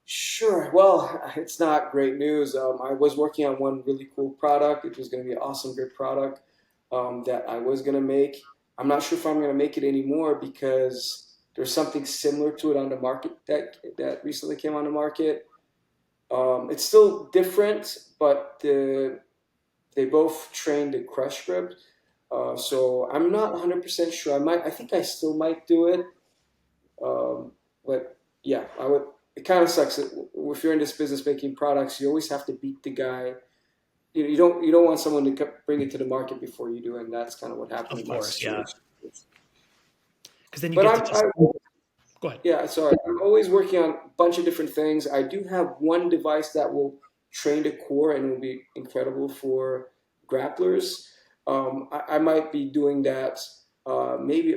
Sure. Well, it's not great news. I was working on one really cool product. It was going to be an awesome, great product that I was going to make. I'm not sure if I'm going to make it anymore because there's something similar to it on the market that recently came on the market. It's still different, but they both train the crush grip. So I'm not 100% sure. I think I still might do it. But yeah, I would. It kind of sucks that if you're in this business making products, you always have to beat the guy. You don't want someone to bring it to the market before you do, and that's kind of what happened Of in my course, yeah. situation. Because then you But get to just go ahead. yeah, sorry. I'm always working on a bunch of different things. I do have one device that will train the core and will be incredible for grapplers. I might be doing that maybe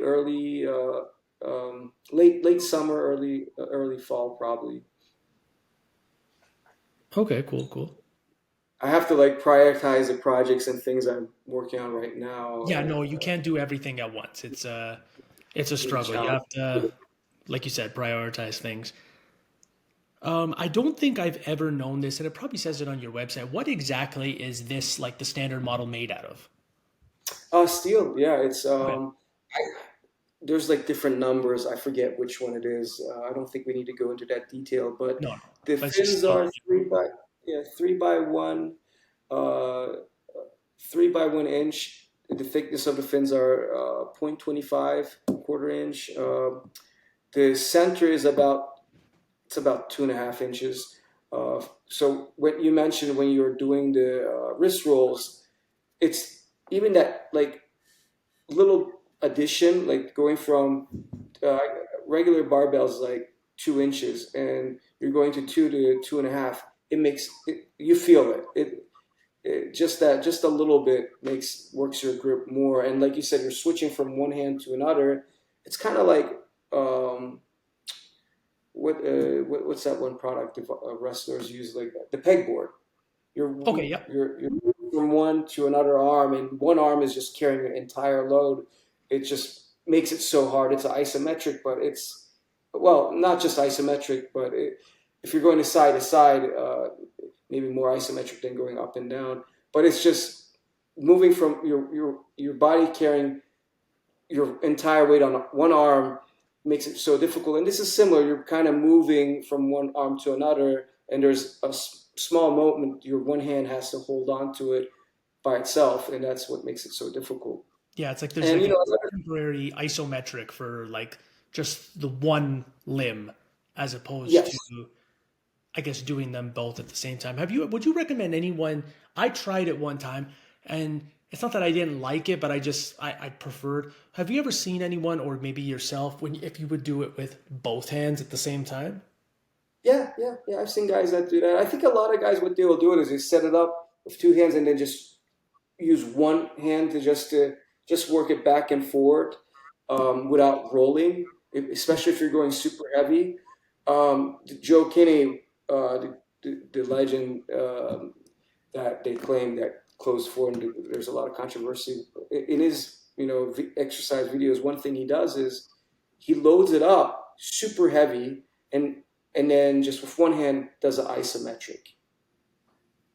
late summer, early fall, probably. Okay, cool, cool. I have to like prioritize the projects and things I'm working on right now, Yeah, and no, you can't do everything at once. It's a really struggle. You challenge. have to, like you said, prioritize things. I don't think I've ever known this, and it probably says it on your website. What exactly is this like the standard model made out of? Steel, yeah, it's Okay. there's like different numbers. I forget which one it is. I don't think we need to go into that detail, but No, no. the But it's just fins steel. are 3 by 1, uh, 3 by 1 inch. The thickness of the fins are 0.25, quarter inch. The center is about It's about 2.5 inches. So when you mentioned when you're doing the wrist rolls, it's even that like little addition, like going from uh, regular barbells like 2 inches, and you're going to 2 to 2.5. It makes it, you feel it. Just that, just a little bit makes works your grip more. And like you said, you're switching from one hand to another. It's kind of like um, what's that one product wrestlers use, like the pegboard. Okay, yep. You're moving from one to another arm, and one arm is just carrying your entire load. It just makes it so hard. It's isometric, but it's well, not just isometric, but if you're going to side, maybe more isometric than going up and down. But it's just moving from your body carrying your entire weight on one arm makes it so difficult. And this is similar. You're kind of moving from one arm to another, and there's a small moment your one hand has to hold on to it by itself, and that's what makes it so difficult. Yeah, it's like there's And like you a know, temporary isometric for like just the one limb as opposed yes, to, I guess, doing them both at the same time. Would you recommend anyone? I tried it one time and it's not that I didn't like it, but I preferred. Have you ever seen anyone or maybe yourself when if you would do it with both hands at the same time? yeah. I've seen guys that do that. I think a lot of guys, what they will do is they set it up with two hands and then just use one hand to just work it back and forward without rolling, especially if you're going super heavy. Joe Kinney, the legend that they claim that closed for, and there's a lot of controversy in his exercise videos. One thing he does is he loads it up super heavy and and then just with one hand does an isometric.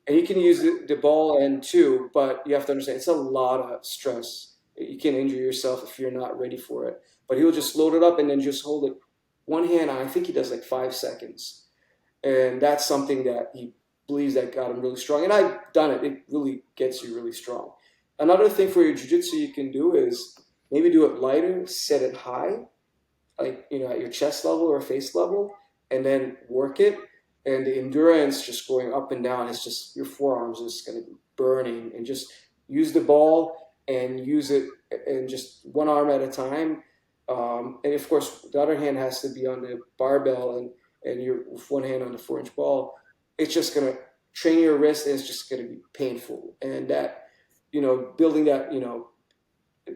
And you can use the ball end too, but you have to understand it's a lot of stress. You can injure yourself if you're not ready for it. But he'll just load it up and then just hold it one hand on. I think he does like 5 seconds, and that's something that he believes that got him really strong. And I've done it; it really gets you really strong. Another thing for your jiu-jitsu you can do is maybe do it lighter, set it high, like at your chest level or face level, and then work it. And the endurance just going up and down is just your forearms is going to be burning. And just use the ball and use it and just one arm at a time. And of course, the other hand has to be on the barbell, and you're with one hand on the 4 inch ball. It's just going to train your wrist, and it's just going to be painful. And that, building that,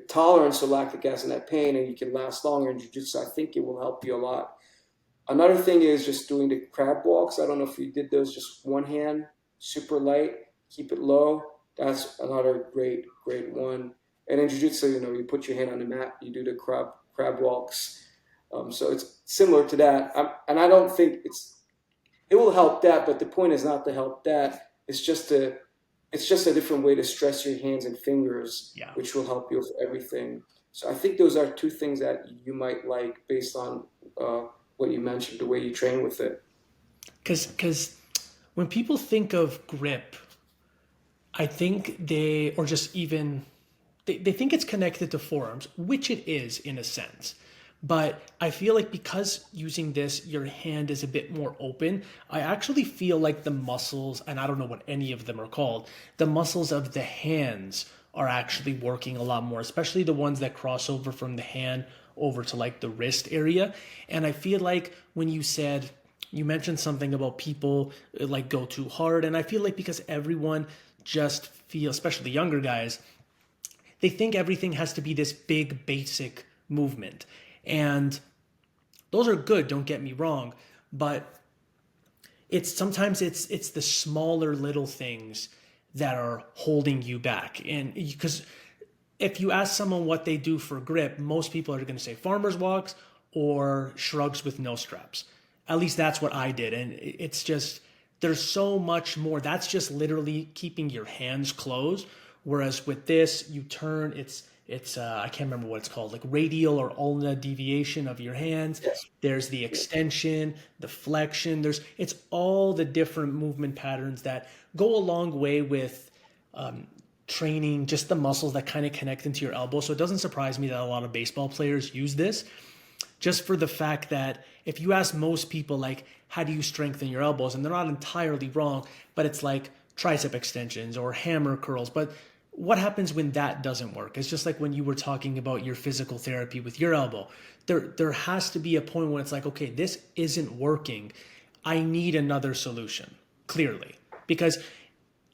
tolerance to lactic acid and that pain, and you can last longer in jiu-jitsu, I think it will help you a lot. Another thing is just doing the crab walks. I don't know if you did those, just one hand, super light, keep it low. That's another great one. And in jiu-jitsu, you put your hand on the mat, you do the crab walks. So it's similar to that. And I don't think it will help that, but the point is not to help that. It's just a different way to stress your hands and fingers, Yeah. which will help you with everything. So I think those are two things that you might like based on what you mentioned, the way you train with it. Because when people think of grip, I think or just even, they think it's connected to forearms, which it is in a sense. But I feel like because using this, your hand is a bit more open. I actually feel like the muscles, and I don't know what any of them are called, the muscles of the hands are actually working a lot more, especially the ones that cross over from the hand over to like the wrist area. And I feel like when you mentioned something about people like go too hard. And I feel like because everyone just feels, especially younger guys, they think everything has to be this big basic movement. And those are good, don't get me wrong, but sometimes it's the smaller little things that are holding you back. And because if you ask someone what they do for grip, most people are going to say farmer's walks or shrugs with no straps. At least that's what I did. And it's just, there's so much more. That's just literally keeping your hands closed. Whereas with this, you turn, it's I can't remember what it's called, like radial or ulna deviation of your hands. Yes. There's the extension, the flexion. It's all the different movement patterns that go a long way with training just the muscles that kind of connect into your elbow. So it doesn't surprise me that a lot of baseball players use this. just for the fact that if you ask most people, like, how do you strengthen your elbows? And they're not entirely wrong, but it's like tricep extensions or hammer curls. But what happens when that doesn't work? It's just like when you were talking about your physical therapy with your elbow. There has to be a point when it's like, okay, this isn't working. I need another solution, clearly. Because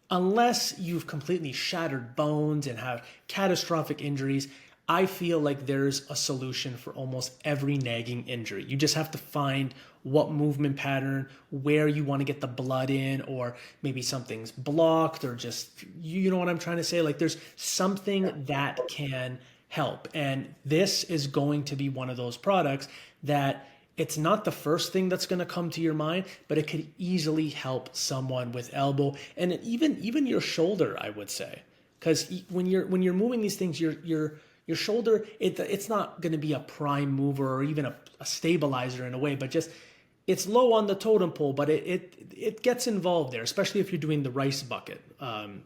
unless you've completely shattered bones and have catastrophic injuries, I feel like there's a solution for almost every nagging injury. You just have to find what movement pattern, where you want to get the blood in, or maybe something's blocked, or just, you know what I'm trying to say? Like there's something that can help. And this is going to be one of those products that it's not the first thing that's going to come to your mind, but it could easily help someone with elbow and even your shoulder, I would say, because when you're moving these things, your shoulder, it's not going to be a prime mover or even a stabilizer in a way, but just it's low on the totem pole, but it gets involved there, especially if you're doing the rice bucket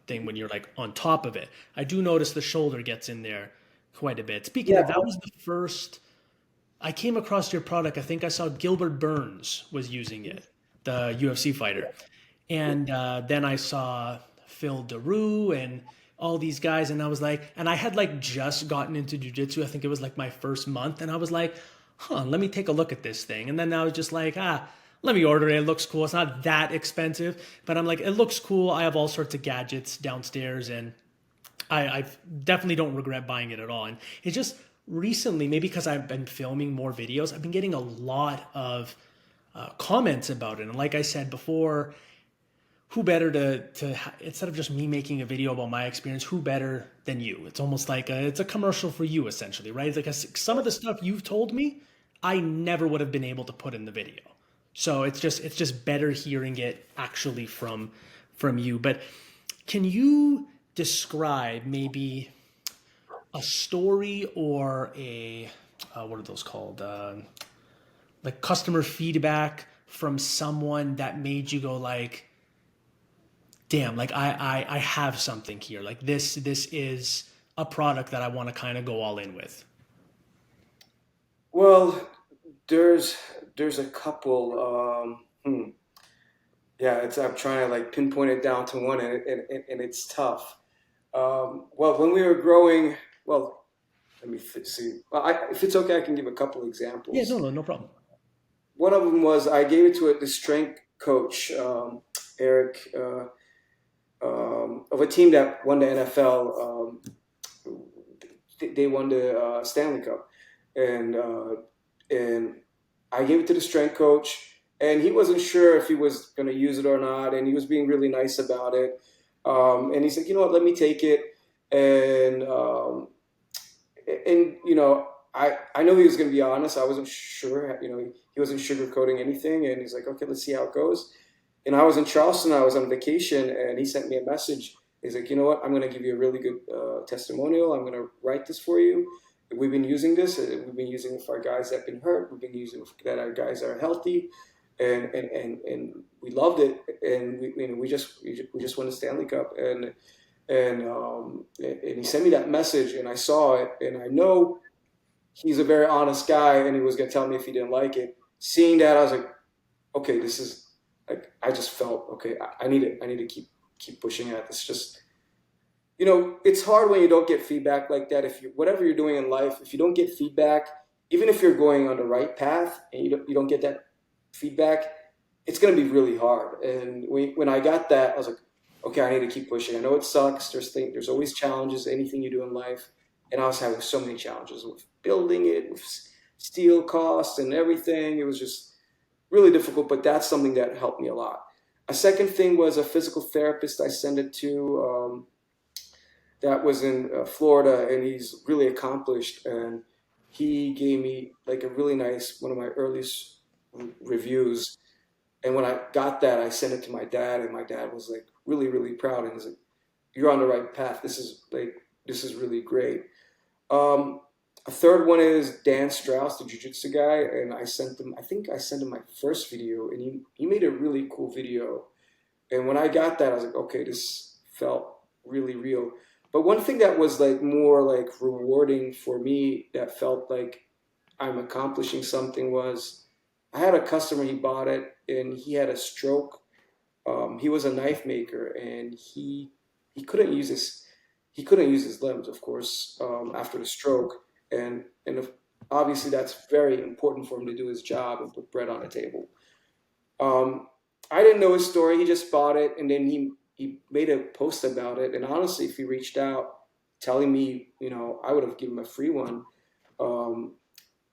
thing when you're like on top of it. I do notice the shoulder gets in there quite a bit. Speaking Yeah. of, that was the first I came across your product. I think I saw Gilbert Burns was using it, the UFC fighter. And then I saw Phil Daru and all these guys. And I was like, and I had like just gotten into jujitsu. I think it was like my first month. And I was like, let me take a look at this thing. And then I was just like, let me order it. It looks cool. It's not that expensive, but I'm like, it looks cool. I have all sorts of gadgets downstairs and I definitely don't regret buying it at all. And it's just recently, maybe because I've been filming more videos, I've been getting a lot of comments about it. And like I said before, who better to instead of just me making a video about my experience, who better than you? It's almost like it's a commercial for you, essentially, right? It's like some of the stuff you've told me, I never would have been able to put in the video. So it's just better hearing it actually from you. But can you describe maybe a story or a what are those called? Like customer feedback from someone that made you go like, damn, like I have something here. Like this is a product that I want to kind of go all in with. Well, there's there's a couple. Yeah, it's I'm trying to like pinpoint it down to one, and it's tough. Well, when we were growing, well, let me see. Well, if it's okay, I can give a couple Yeah, examples. no problem. One of them was I gave it to the strength coach, Eric, of a team that won the NFL. They won the Stanley Cup, and and I gave it to the strength coach, and he wasn't sure if he was going to use it or not, and he was being really nice about it. And he said, you know what, let me take it, and I know he was going to be honest. I wasn't sure. He wasn't sugarcoating anything, and he's like, okay, let's see how it goes. And I was in Charleston. I was on vacation, and he sent me a message. He's like, you know what? I'm going to give you a really good testimonial. I'm going to write this for you. We've been using this. We've been using it for our guys that have been hurt. We've been using it for that our guys are healthy, and we loved it. And we just won the Stanley Cup, and he sent me that message, and I saw it, and I know he's a very honest guy, and he was going to tell me if he didn't like it. Seeing that, I was like, okay, this is like I just felt okay. I need to keep pushing at this. Just it's hard when you don't get feedback like that. If you whatever you're doing in life, if you don't get feedback, even if you're going on the right path and you don't get that feedback, it's going to be really hard. And when I got that, I was like, okay, I need to keep pushing. I know it sucks. There's always challenges. Anything you do in life, and I was having so many challenges with building it, with steel costs and everything. It was just really difficult, but that's something that helped me a lot. A second thing was a physical therapist I sent it to that was in Florida, and he's really accomplished. And he gave me like a really nice, one of my earliest reviews. And when I got that, I sent it to my dad, and my dad was like really, really proud. And he's like, "You're on the right path. This is really great." A third one is Dan Strauss, the jiu-jitsu guy, and I think I sent him my first video, and he made a really cool video. And when I got that, I was like, okay, this felt really real. But one thing that was like more like rewarding for me that felt like I'm accomplishing something was I had a customer, he bought it and he had a stroke. He was a knife maker and he couldn't use his he couldn't use his limbs, of course, after the stroke. And obviously that's very important for him to do his job and put bread on the table. Um, I didn't know his story. He just bought it, and then he made a post about it. And honestly, if he reached out telling me, I would have given him a free one. Um,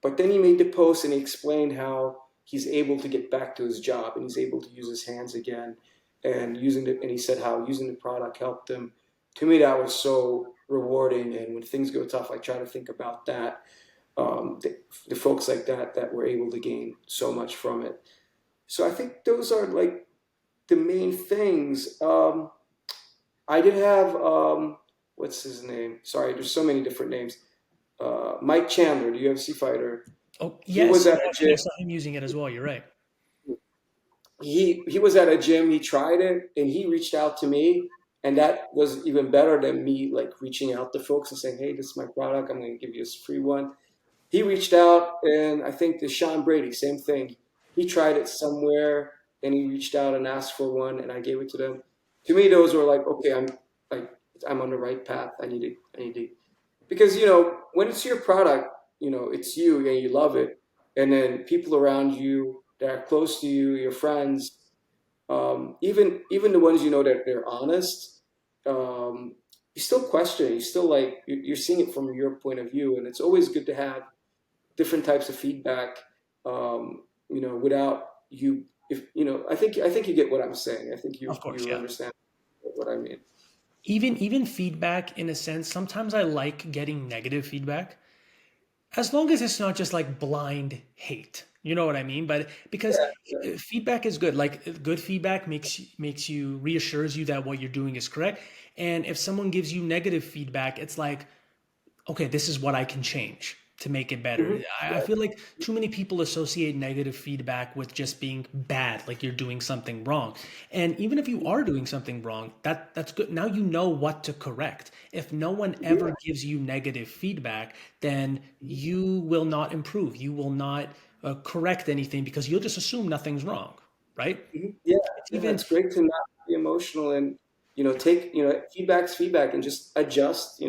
but then he made the post and he explained how he's able to get back to his job and he's able to use his hands again, and and he said how using the product helped him. To me, that was so rewarding. And when things go tough, I try to think about that. The folks like that were able to gain so much from it. So I think those are like the main things. I did have what's his name? Sorry, there's so many different names. Mike Chandler, the UFC fighter. Oh He was yes, at a yes, gym. I saw him using it as well. You're right. He was at a gym. He tried it, and he reached out to me, and that was even better than me like reaching out to folks and saying, "Hey, this is my product. I'm going to give you a free one." He reached out, and I think the Sean Brady, same thing. He tried it somewhere, and he reached out and asked for one, and I gave it to them. To me, those were like, okay, like I'm on the right path. I need to, because when it's your product, it's you and you love it, and then people around you that are close to you, your friends, even the ones that they're honest, you still question it. You still like you're seeing it from your point of view, and it's always good to have different types of feedback. Without you, if I think you get what I'm saying. I think Of course, you yeah. understand what I mean. Even feedback in a sense, sometimes I like getting negative feedback as long as it's not just like blind hate. You know what I mean? But because Yeah, feedback is good. Like good feedback makes you reassures you that what you're doing is correct. And if someone gives you negative feedback, it's like, okay, this is what I can change to make it better. hmm I feel like too many people associate negative feedback with just being bad, like you're doing something wrong. And even if you are doing something wrong, that's good. Now you know what to correct. If no one ever yeah, gives you negative feedback, then you will not improve. You will not correct anything because you'll just assume nothing's wrong, right? yeah, It's yeah. even It's great to not be emotional and take feedback's feedback and just adjust.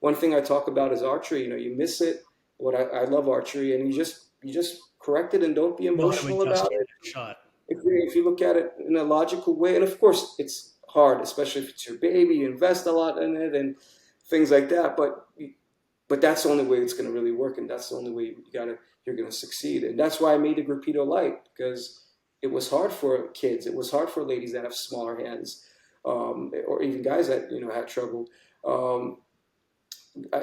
One thing I talk about is archery. You miss it. What I love archery, and you just correct it and don't be know how to emotional adjust about your it. next shot. If you look at it in a logical way, and of course it's hard, especially if it's your baby, you invest a lot in it and things like that. But that's the only way it's going to really work, and that's the only way you're going to succeed. And that's why I made the Gripedo light, because it was hard for kids, it was hard for ladies that have smaller hands, or even guys that had trouble. Um,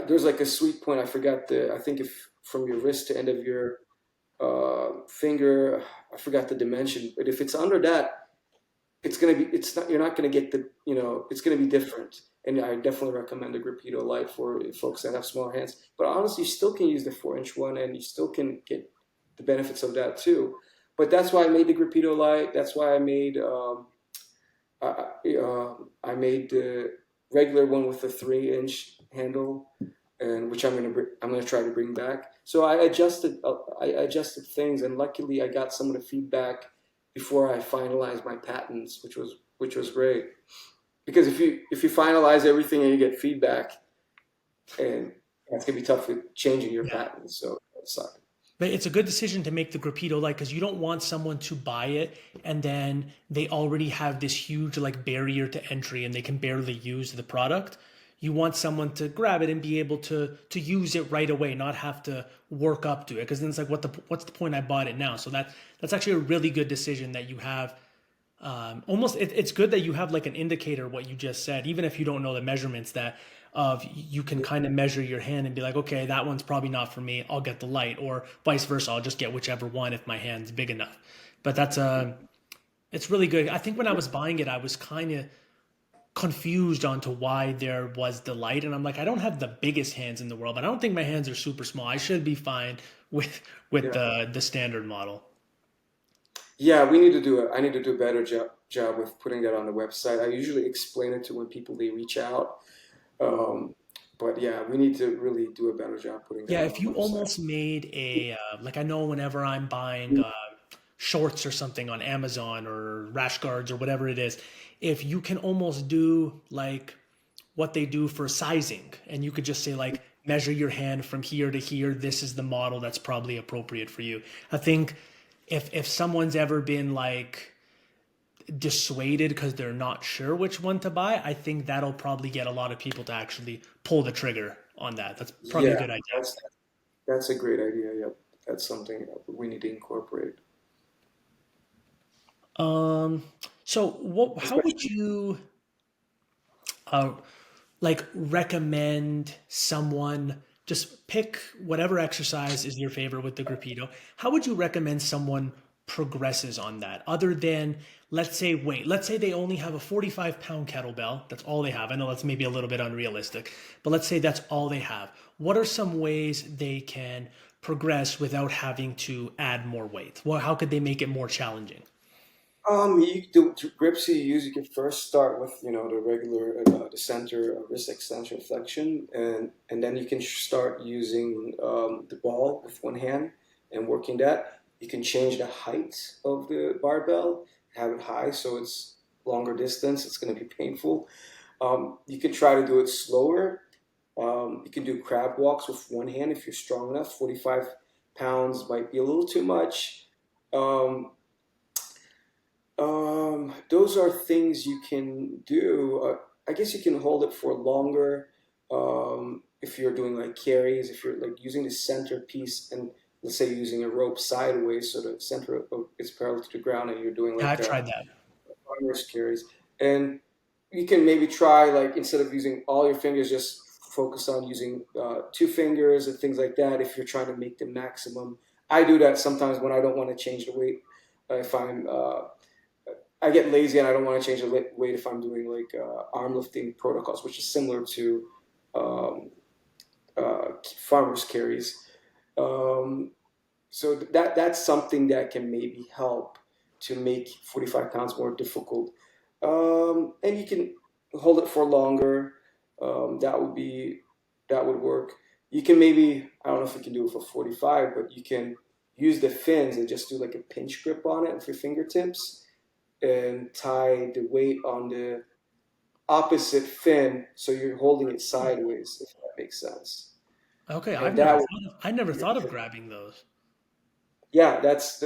there's like a sweet point. I forgot I think if from your wrist to end of your finger, I forgot the dimension, but if it's under that, it's not, you're not gonna get it's gonna be different. And I definitely recommend the Gripedo Light for folks that have smaller hands. But honestly, you still can use the 4-inch one, and you still can get the benefits of that too. But that's why I made the Gripedo Light. That's why I made the regular one with the 3-inch handle, and which I'm gonna try to bring back. So I adjusted things, and luckily I got some of the feedback before I finalized my patents, which was great. Because if you finalize everything and you get feedback, and it's gonna be tough with changing your Yeah. patents. So it sucks. But it's a good decision to make the Grapedo light because you don't want someone to buy it and then they already have this huge like barrier to entry and they can barely use the product. You want someone to grab it and be able to use it right away, not have to work up to it. Because then it's like, what's the point? I bought it now. So that's actually a really good decision that you have. Almost, it's good that you have like an indicator what you just said, even if you don't know the measurements that of you can kind of measure your hand and be like, okay, that one's probably not for me. I'll get the light, or vice versa. I'll just get whichever one if my hand's big enough. But it's really good. I think when I was buying it, I was kind of confused onto why there was the light, and I'm like, I don't have the biggest hands in the world, but I don't think my hands are super small. I should be fine with Yeah. the standard model. Yeah, I need to do a better job with putting that on the website. I usually explain it to when people they reach out. Um, But yeah, we need to really do a better job putting that Yeah, on if our you website. almost made a like I know whenever I'm buying shorts or something on Amazon or rash guards or whatever it is, if you can almost do like what they do for sizing and you could just say like measure your hand from here to here, this is the model that's probably appropriate for you. I think if someone's ever been like dissuaded because they're not sure which one to buy, I think that'll probably get a lot of people to actually pull the trigger on that. That's probably a Yeah, good idea. that's a great idea. Yep, that's something we need to incorporate. Um, so what, how would Especially, you uh, like recommend someone just pick whatever exercise is your favorite with the Gripedo? How would you recommend someone progresses on that other than let's say weight? Let's say they only have a 45-pound kettlebell. That's all they have. I know that's maybe a little bit unrealistic, but let's say that's all they have. What are some ways they can progress without having to add more weight? Well, how could they make it more challenging? you do grips you use. You can first start with the regular the center wrist extension flexion, and then you can start using the ball with one hand and working that. You can change the height of the barbell, have it high so it's longer distance. It's going to be painful. You can try to do it slower. You can do crab walks with one hand if you're strong enough. 45 pounds might be a little too much. Um, those are things you can do. I guess you can hold it for longer if you're doing like carries, if you're like using the center piece and let's say using a rope sideways so the center is parallel to the ground and you're doing Yeah, like I've tried that. farmer's carries. And you can maybe try like instead of using all your fingers, just focus on using two fingers and things like that if you're trying to make the maximum. I do that sometimes when I don't want to change the weight. If I get lazy and I don't want to change the weight if I'm doing like arm lifting protocols, which is similar to um, farmers carries. Um, so that's something that can maybe help to make 45 pounds more difficult. And you can hold it for longer. That would work. You can maybe I don't know if you can do it for 45, but you can use the fins and just do like a pinch grip on it with your fingertips and tie the weight on the opposite fin so you're holding it sideways, if that makes sense. Okay, And that would, I never thought of grabbing those. yeah, that's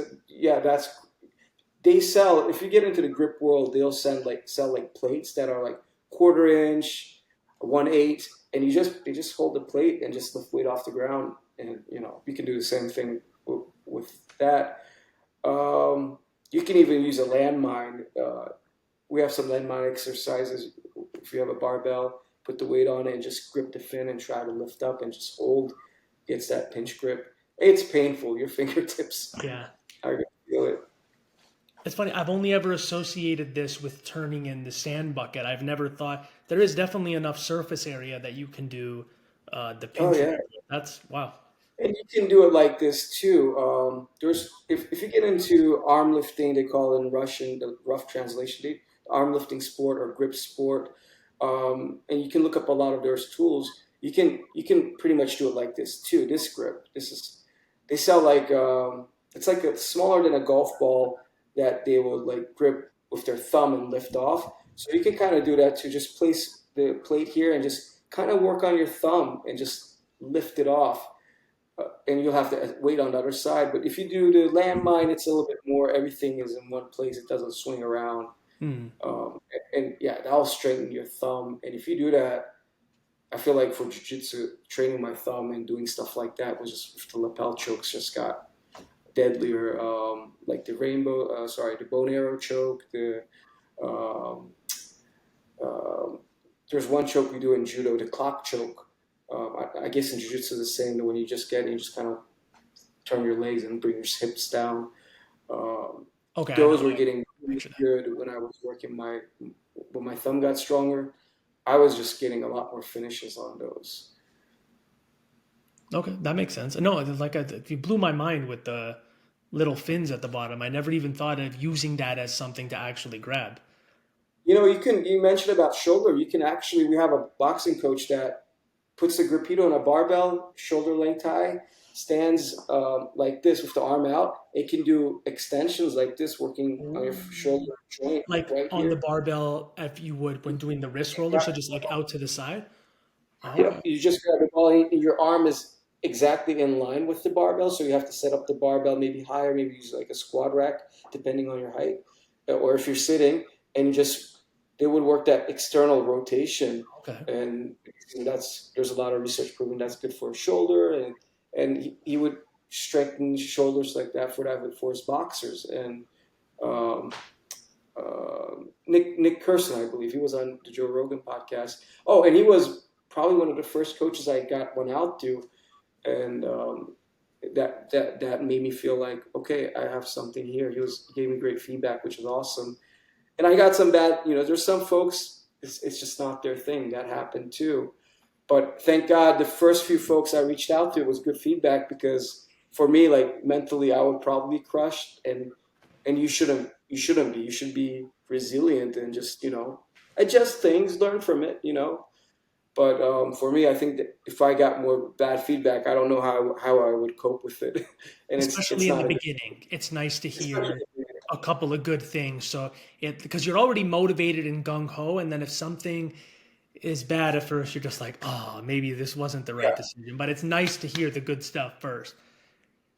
they sell if you get into the grip world, they'll sell like plates that are like quarter inch, 1/8, and they just hold the plate and just lift weight off the ground, and you can do the same thing with that. Um, you can even use a landmine. We have some landmine exercises. If you have a barbell, put the weight on it and just grip the fin and try to lift up and just hold. Gets that pinch grip. It's painful. Your fingertips Yeah. are gonna feel it. It's funny, I've only ever associated this with turning in the sand bucket. I've never thought there is definitely enough surface area that you can do the Oh pinch. yeah, That's wow. and you can do it like this too. There's if you get into arm lifting, they call it in Russian the rough translation, arm lifting sport or grip sport, and you can look up a lot of those tools. You can pretty much do it like this too. This grip, this is they sell like it's like a smaller than a golf ball that they will like grip with their thumb and lift off. So you can kind of do that too. Just place the plate here and just kind of work on your thumb and just lift it off and you'll have to wait on the other side. But if you do the landmine, it's a little bit more. Everything is in one place. It doesn't swing around. Hmm. Um, and yeah, that'll straighten your thumb. And if you do that, I feel like for jujitsu, training my thumb and doing stuff like that was just with the lapel chokes just got deadlier. Like the the bone arrow choke. Um, um, there's one choke we do in judo, the clock choke. I guess in jiu-jitsu the same. When you just get it, you just kind of turn your legs and bring your hips down. Um, Okay, I know. those were getting really Picture that. good when I was working when my thumb got stronger. I was just getting a lot more finishes on those. Okay, that makes sense. No, you blew my mind with the little fins at the bottom. I never even thought of using that as something to actually grab. You mentioned about shoulder. You can actually we have a boxing coach that puts the Gripedo on a barbell, shoulder length high, stands like this with the arm out. It can do extensions like this, working on your Ooh. shoulder joint Like right on the here. barbell, if you would when doing the wrist roller, so just like out to the side. Okay. Yep, you just grab the ball. And your arm is exactly in line with the barbell, so you have to set up the barbell maybe higher, maybe use like a squat rack, depending on your height, or if you're sitting, and just they would work that external rotation, Okay. and that's there's a lot of research proving that's good for shoulder, and he would strengthen shoulders like that for his boxers and. Um, Nick Curson, I believe he was on the Joe Rogan podcast. Oh, and he was probably one of the first coaches I got one out to, and that made me feel like okay, I have something here. He gave me great feedback, which was awesome. And I got some bad, there's some folks it's just not their thing. That happened too. But thank God the first few folks I reached out to, it was good feedback because for me, like mentally, I would probably be crushed, and you shouldn't be. You should be resilient and just adjust things, learn from it. But for me, I think that if I got more bad feedback, I don't know how I would cope with it, and it's Especially in not the a good. beginning, it's nice to hear Especially, a couple of good things. So it because you're already motivated and gung ho, and then if something is bad at first, you're just like, oh, maybe this wasn't the right yeah. decision. But it's nice to hear the good stuff first.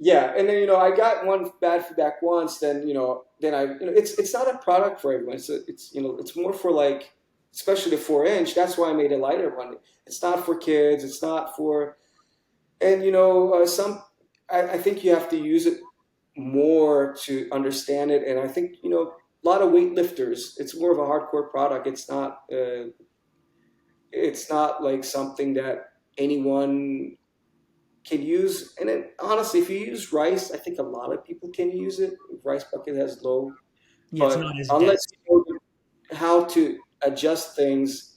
Yeah, and then I got one bad feedback once. Then I it's not a product for everyone. It's more for like especially the 4 inch. That's why I made a lighter one. It's not for kids. It's not for and some. I think you have to use it more to understand it. And I think a lot of weightlifters. It's more of a hardcore product. It's not. It's not like something that anyone can use. And then honestly, if you use rice, I think a lot of people can use it. Rice bucket has low, Yeah, it's but not as unless dense. you know how to adjust things,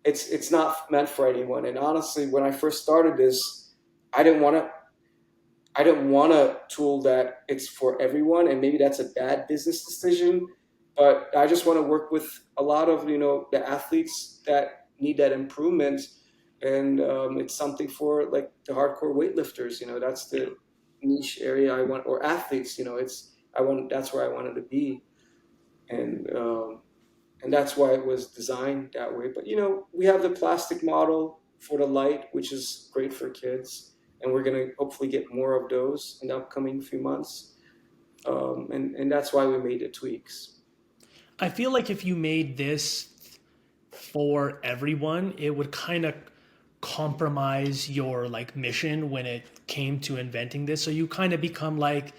it's not meant for anyone. And honestly, when I first started this, I didn't want to. I didn't want a tool that it's for everyone, and maybe that's a bad business decision. But I just want to work with a lot of the athletes that need that improvement, and it's something for like the hardcore weightlifters. That's Yeah. the niche area I want, or athletes. It's I want that's where I wanted to be, and that's why it was designed that way. But we have the plastic model for the light, which is great for kids, and we're gonna hopefully get more of those in the upcoming few months. And that's why we made the tweaks. I feel like if you made this for everyone, it would kind of compromise your like mission when it came to inventing this. So you kind of become like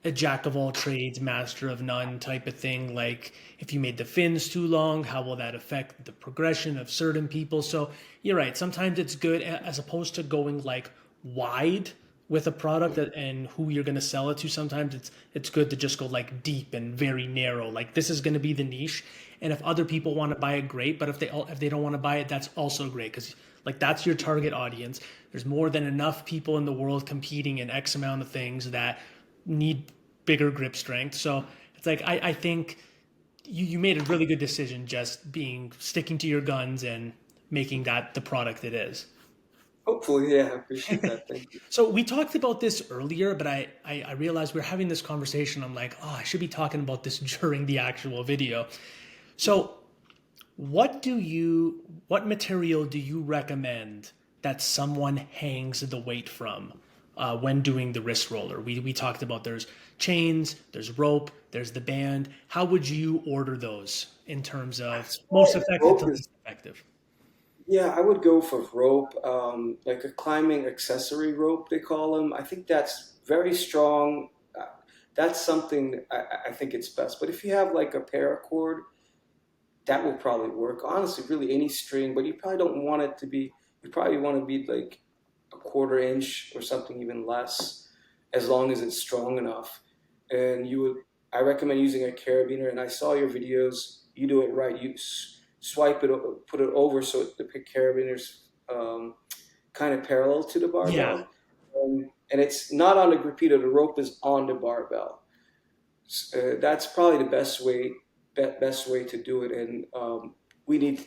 a jack of all trades, master of none type of thing. Like if you made the fins too long, how will that affect the progression of certain people? So you're right. Sometimes it's good as opposed to going like wide with a product and who you're going to sell it to. Sometimes it's good to just go like deep and very narrow. Like this is going to be the niche, and if other people want to buy it, great. But if they don't want to buy it, that's also great because like that's your target audience. There's more than enough people in the world competing in X amount of things that need bigger grip strength. So it's like I think you made a really good decision just being sticking to your guns and making that the product it is. Hopefully, yeah, I appreciate that. Thank you. So we talked about this earlier, but I realized we're having this conversation. I'm like, oh, I should be talking about this during the actual video. So what material do you recommend that someone hangs the weight from when doing the wrist roller? We talked about there's chains, there's rope, there's the band. How would you order those in terms of As far most as effective rope to is, least effective? yeah, I would go for rope, like a climbing accessory rope they call them. I think that's very strong. That's something I think it's best. But if you have like a paracord, that will probably work. Honestly, really any string, but you probably don't want it to be. You probably want to be like a quarter inch or something even less, as long as it's strong enough. And I recommend using a carabiner. And I saw your videos. You do it right. You swipe it, put it over so the carabiner's kind of parallel to the Yeah, barbell. And it's not on the Gripedo. The rope is on the barbell. That's probably the best way to do it. And we need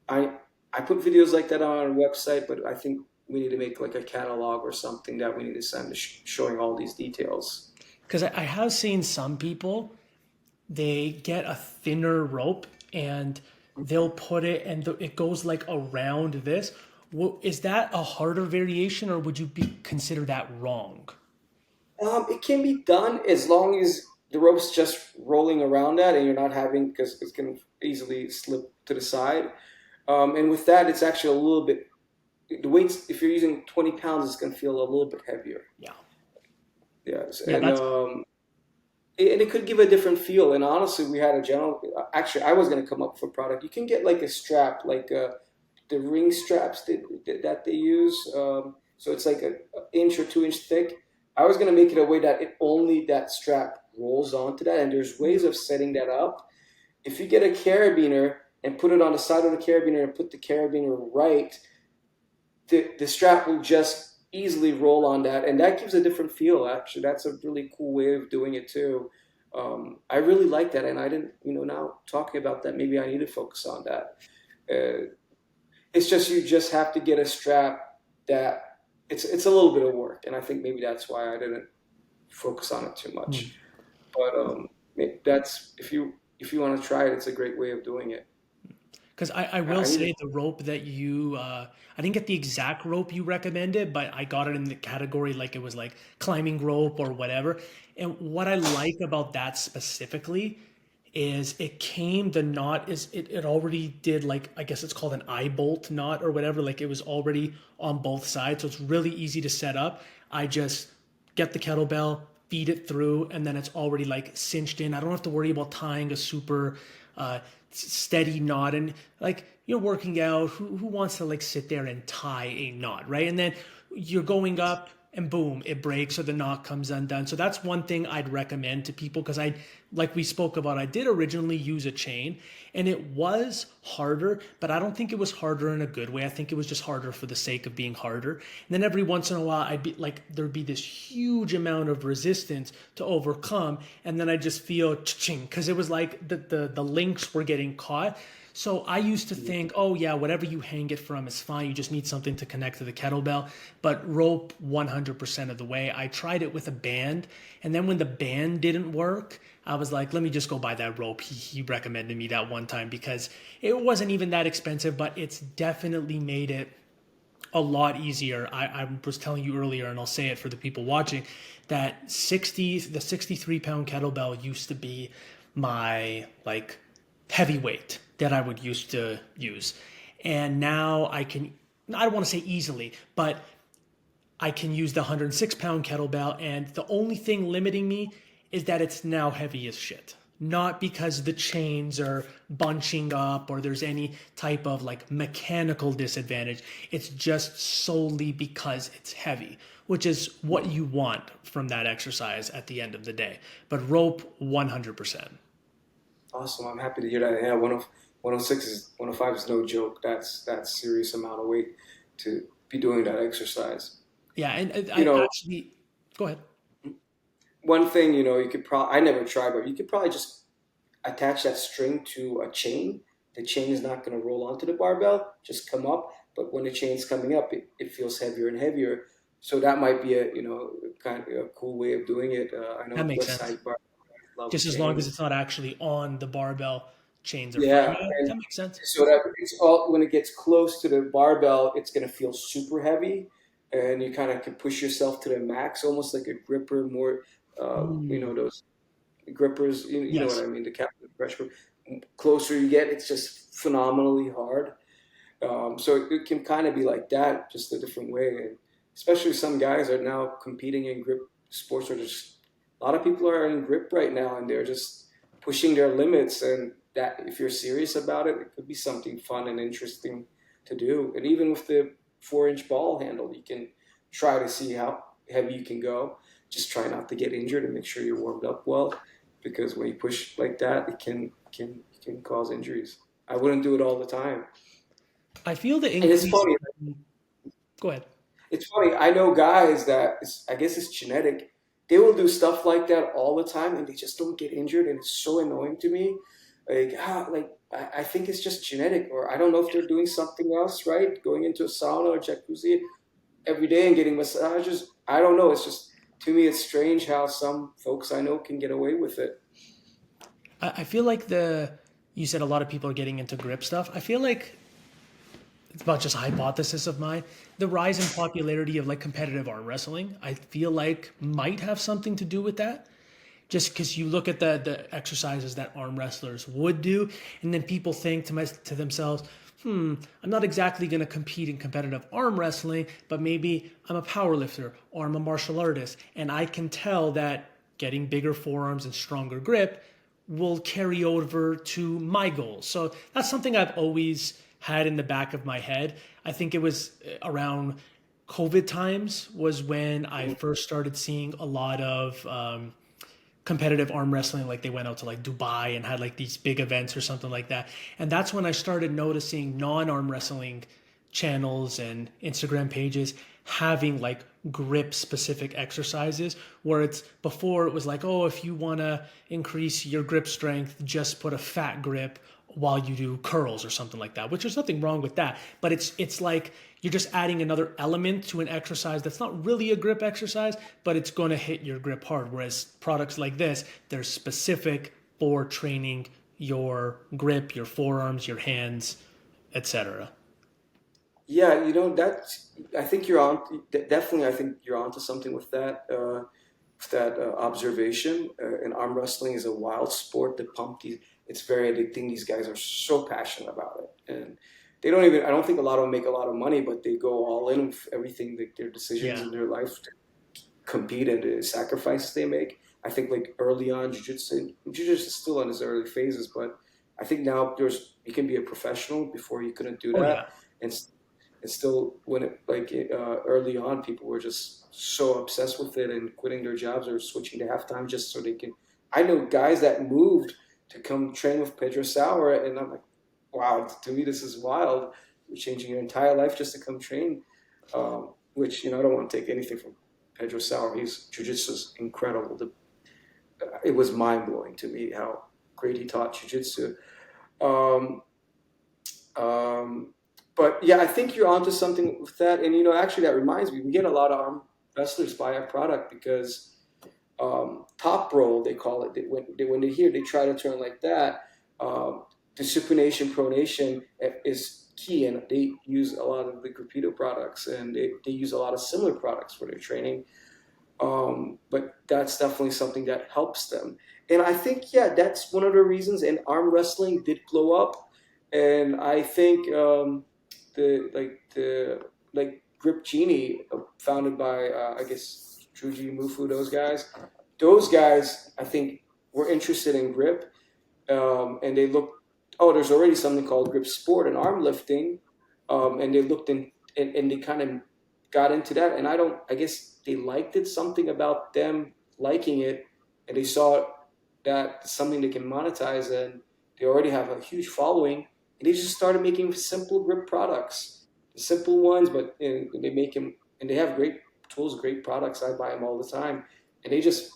I I put videos like that on our website, but I think we need to make like a catalog or something that we need to send to showing all these details. Because I have seen some people, they get a thinner rope and they'll put it and it goes like around this. Is that a harder variation or would you consider that wrong? It can be done as long as the rope's just rolling around that and you're not having, because it can easily slip to the side. And with that, it's actually a little bit, the weights, if you're using 20 pounds, it's going to feel a little bit heavier. Yeah. Yes. Yeah, And, that's and it could give a different feel. And honestly, we had a general, actually, I was going to come up with a product. You can get like a strap, like the ring straps that they use. So it's like an inch or 2 inch thick. I was gonna make it a way that it only that strap rolls onto that, and there's ways of setting that up. If you get a carabiner and put it on the side of the carabiner and put the carabiner right, the strap will just easily roll on that, and that gives a different feel. Actually, that's a really cool way of doing it too. I really like that, and I didn't, now talking about that, maybe I need to focus on that. It's just you just have to get a strap that it's a little bit of work, and I think maybe that's why I didn't focus on it too much. But that's if you want to try it, it's a great way of doing it. because I will I need to. say the rope that you, I didn't get the exact rope you recommended, but I got it in the category like it was like climbing rope or whatever. And what I like about that specifically is the knot it already did like, I guess it's called an eye bolt knot or whatever. Like it was already on both sides. So it's really easy to set up. I just get the kettlebell, feed it through, and then it's already like cinched in. I don't have to worry about tying a super steady knot. And like you're working out, who wants to like sit there and tie a knot, right? And then you're going up and boom, it breaks or the knot comes undone. So that's one thing I'd recommend to people because like we spoke about, I did originally use a chain and it was harder, but I don't think it was harder in a good way. I think it was just harder for the sake of being harder. And then every once in a while, I'd be like, there'd be this huge amount of resistance to overcome. And then I just feel ching because it was like the links were getting caught. So I used to think, oh yeah, whatever you hang it from is fine. You just need something to connect to the kettlebell. But rope 100% of the way. I tried it with a band, and then when the band didn't work, I was like, let me just go buy that rope. He recommended me that one time because it wasn't even that expensive, but it's definitely made it a lot easier. I was telling you earlier, and I'll say it for the people watching, that the 63-pound kettlebell used to be my like heavyweight that I would used to use. And now I don't want to say easily, but I can use the 106-pound kettlebell. And the only thing limiting me is that it's now heavy as shit. Not because the chains are bunching up or there's any type of like mechanical disadvantage. It's just solely because it's heavy, which is what you want from that exercise at the end of the day. But rope, 100%. Awesome. I'm happy to hear that. Yeah, 106 is 105 is no joke. That's serious amount of weight to be doing that exercise. Yeah, and You I know, actually go ahead. one thing, you could probably, I never tried, but you could probably just attach that string to a chain. The chain is not going to roll onto the barbell, just come up. But when the chain's coming up, it feels heavier and heavier. So that might be kind of a cool way of doing it. I That know makes West sense. Side Bar love Just as long as chains. it's not actually on the barbell, chains are fine. Yeah, Yeah, and that makes sense. so that it's all when it gets close to the barbell, it's gonna feel super heavy, and you kind of can push yourself to the max, almost like a gripper. More, Mm, those grippers. You know what yes. I mean? The captain pressure. Closer you get, it's just phenomenally hard. So it can kind of be like that, just a different way. And especially some guys are now competing in grip sports, or just a lot of people are in grip right now, and they're just pushing their limits. And that, if you're serious about it, it could be something fun and interesting to do. And even with the 4 inch ball handle, you can try to see how heavy you can go. Just try not to get injured and make sure you're warmed up well, because when you push like that, it can cause injuries. I wouldn't do it all the time. I feel the And it's increase. funny. Go ahead. It's funny. I know guys that I guess it's genetic. They will do stuff like that all the time, and they just don't get injured, and it's so annoying to me. Like, I think it's just genetic, or I don't know if they're doing something else, right? Going into a sauna or jacuzzi every day and getting massages. I don't know. It's just, to me, it's strange how some folks I know can get away with it. I feel like you said a lot of people are getting into grip stuff. I feel like it's about just a hypothesis of mine. The rise in popularity of like competitive arm wrestling, I feel like might have something to do with that. Just because you look at the exercises that arm wrestlers would do, and then people think to themselves, I'm not exactly going to compete in competitive arm wrestling, but maybe I'm a power lifter or I'm a martial artist, and I can tell that getting bigger forearms and stronger grip will carry over to my goals. So that's something I've always had in the back of my head. I think it was around COVID times was when I first started seeing a lot of competitive arm wrestling. Like they went out to like Dubai and had like these big events or something like that. And that's when I started noticing non-arm wrestling channels and Instagram pages having like grip specific exercises, where it's before it was like, oh, if you want to increase your grip strength, just put a fat grip while you do curls or something like that, which there's nothing wrong with that. But it's like you're just adding another element to an exercise that's not really a grip exercise, but it's going to hit your grip hard. Whereas products like this, they're specific for training your grip, your forearms, your hands, etc. Yeah, that's. I think you're on. Definitely, I think you're onto something with that. Observation. And arm wrestling is a wild sport. It's very addicting. These guys are so passionate about it, and they don't even. I don't think a lot of them make a lot of money, but they go all in with everything, their decisions Yeah. in their life to compete, and the sacrifices they make. I think like early on, jiu-jitsu is still in its early phases, but I think now you can be a professional before you couldn't do Oh yeah. that, and still when early on, people were just so obsessed with it and quitting their jobs or switching to halftime just so they can. I know guys that moved to come train with Pedro Sauer, and I'm like, wow, to me this is wild. You're changing your entire life just to come train. Which I don't want to take anything from Pedro Sauer. His jiu-jitsu is incredible. It was mind blowing to me how great he taught jiu-jitsu. Um, um, but yeah, I think you're onto something with that. And actually, that reminds me, we get a lot of arm wrestlers buy our product because top roll, they call it. When they hear, they try to turn like that. The supination pronation is key, and they use a lot of the Gripedo products, and they use a lot of similar products for their training. But that's definitely something that helps them. And I think, yeah, that's one of the reasons. And arm wrestling did blow up, and I think the like Grip Genie, founded by I guess Truji Mufu, those guys I think were interested in grip, and they looked. Oh, there's already something called grip sport and arm lifting, and they looked and they kind of got into that. And I guess they liked it, something about them liking it, and they saw that something they can monetize, and they already have a huge following, and they just started making simple grip products, simple ones, but they make them, and they have great tools, great products. I buy them all the time, and they just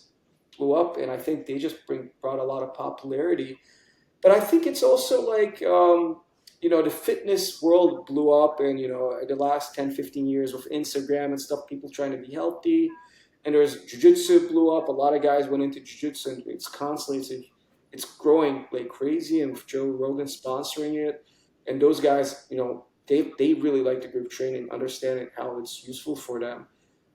blew up, and I think they just brought a lot of popularity. But I think it's also like, the fitness world blew up, and, the last 10, 15 years with Instagram and stuff, people trying to be healthy. And there's jujitsu blew up. A lot of guys went into jujitsu, and it's growing like crazy. And with Joe Rogan sponsoring it, and those guys, they really like the group training, understanding how it's useful for them.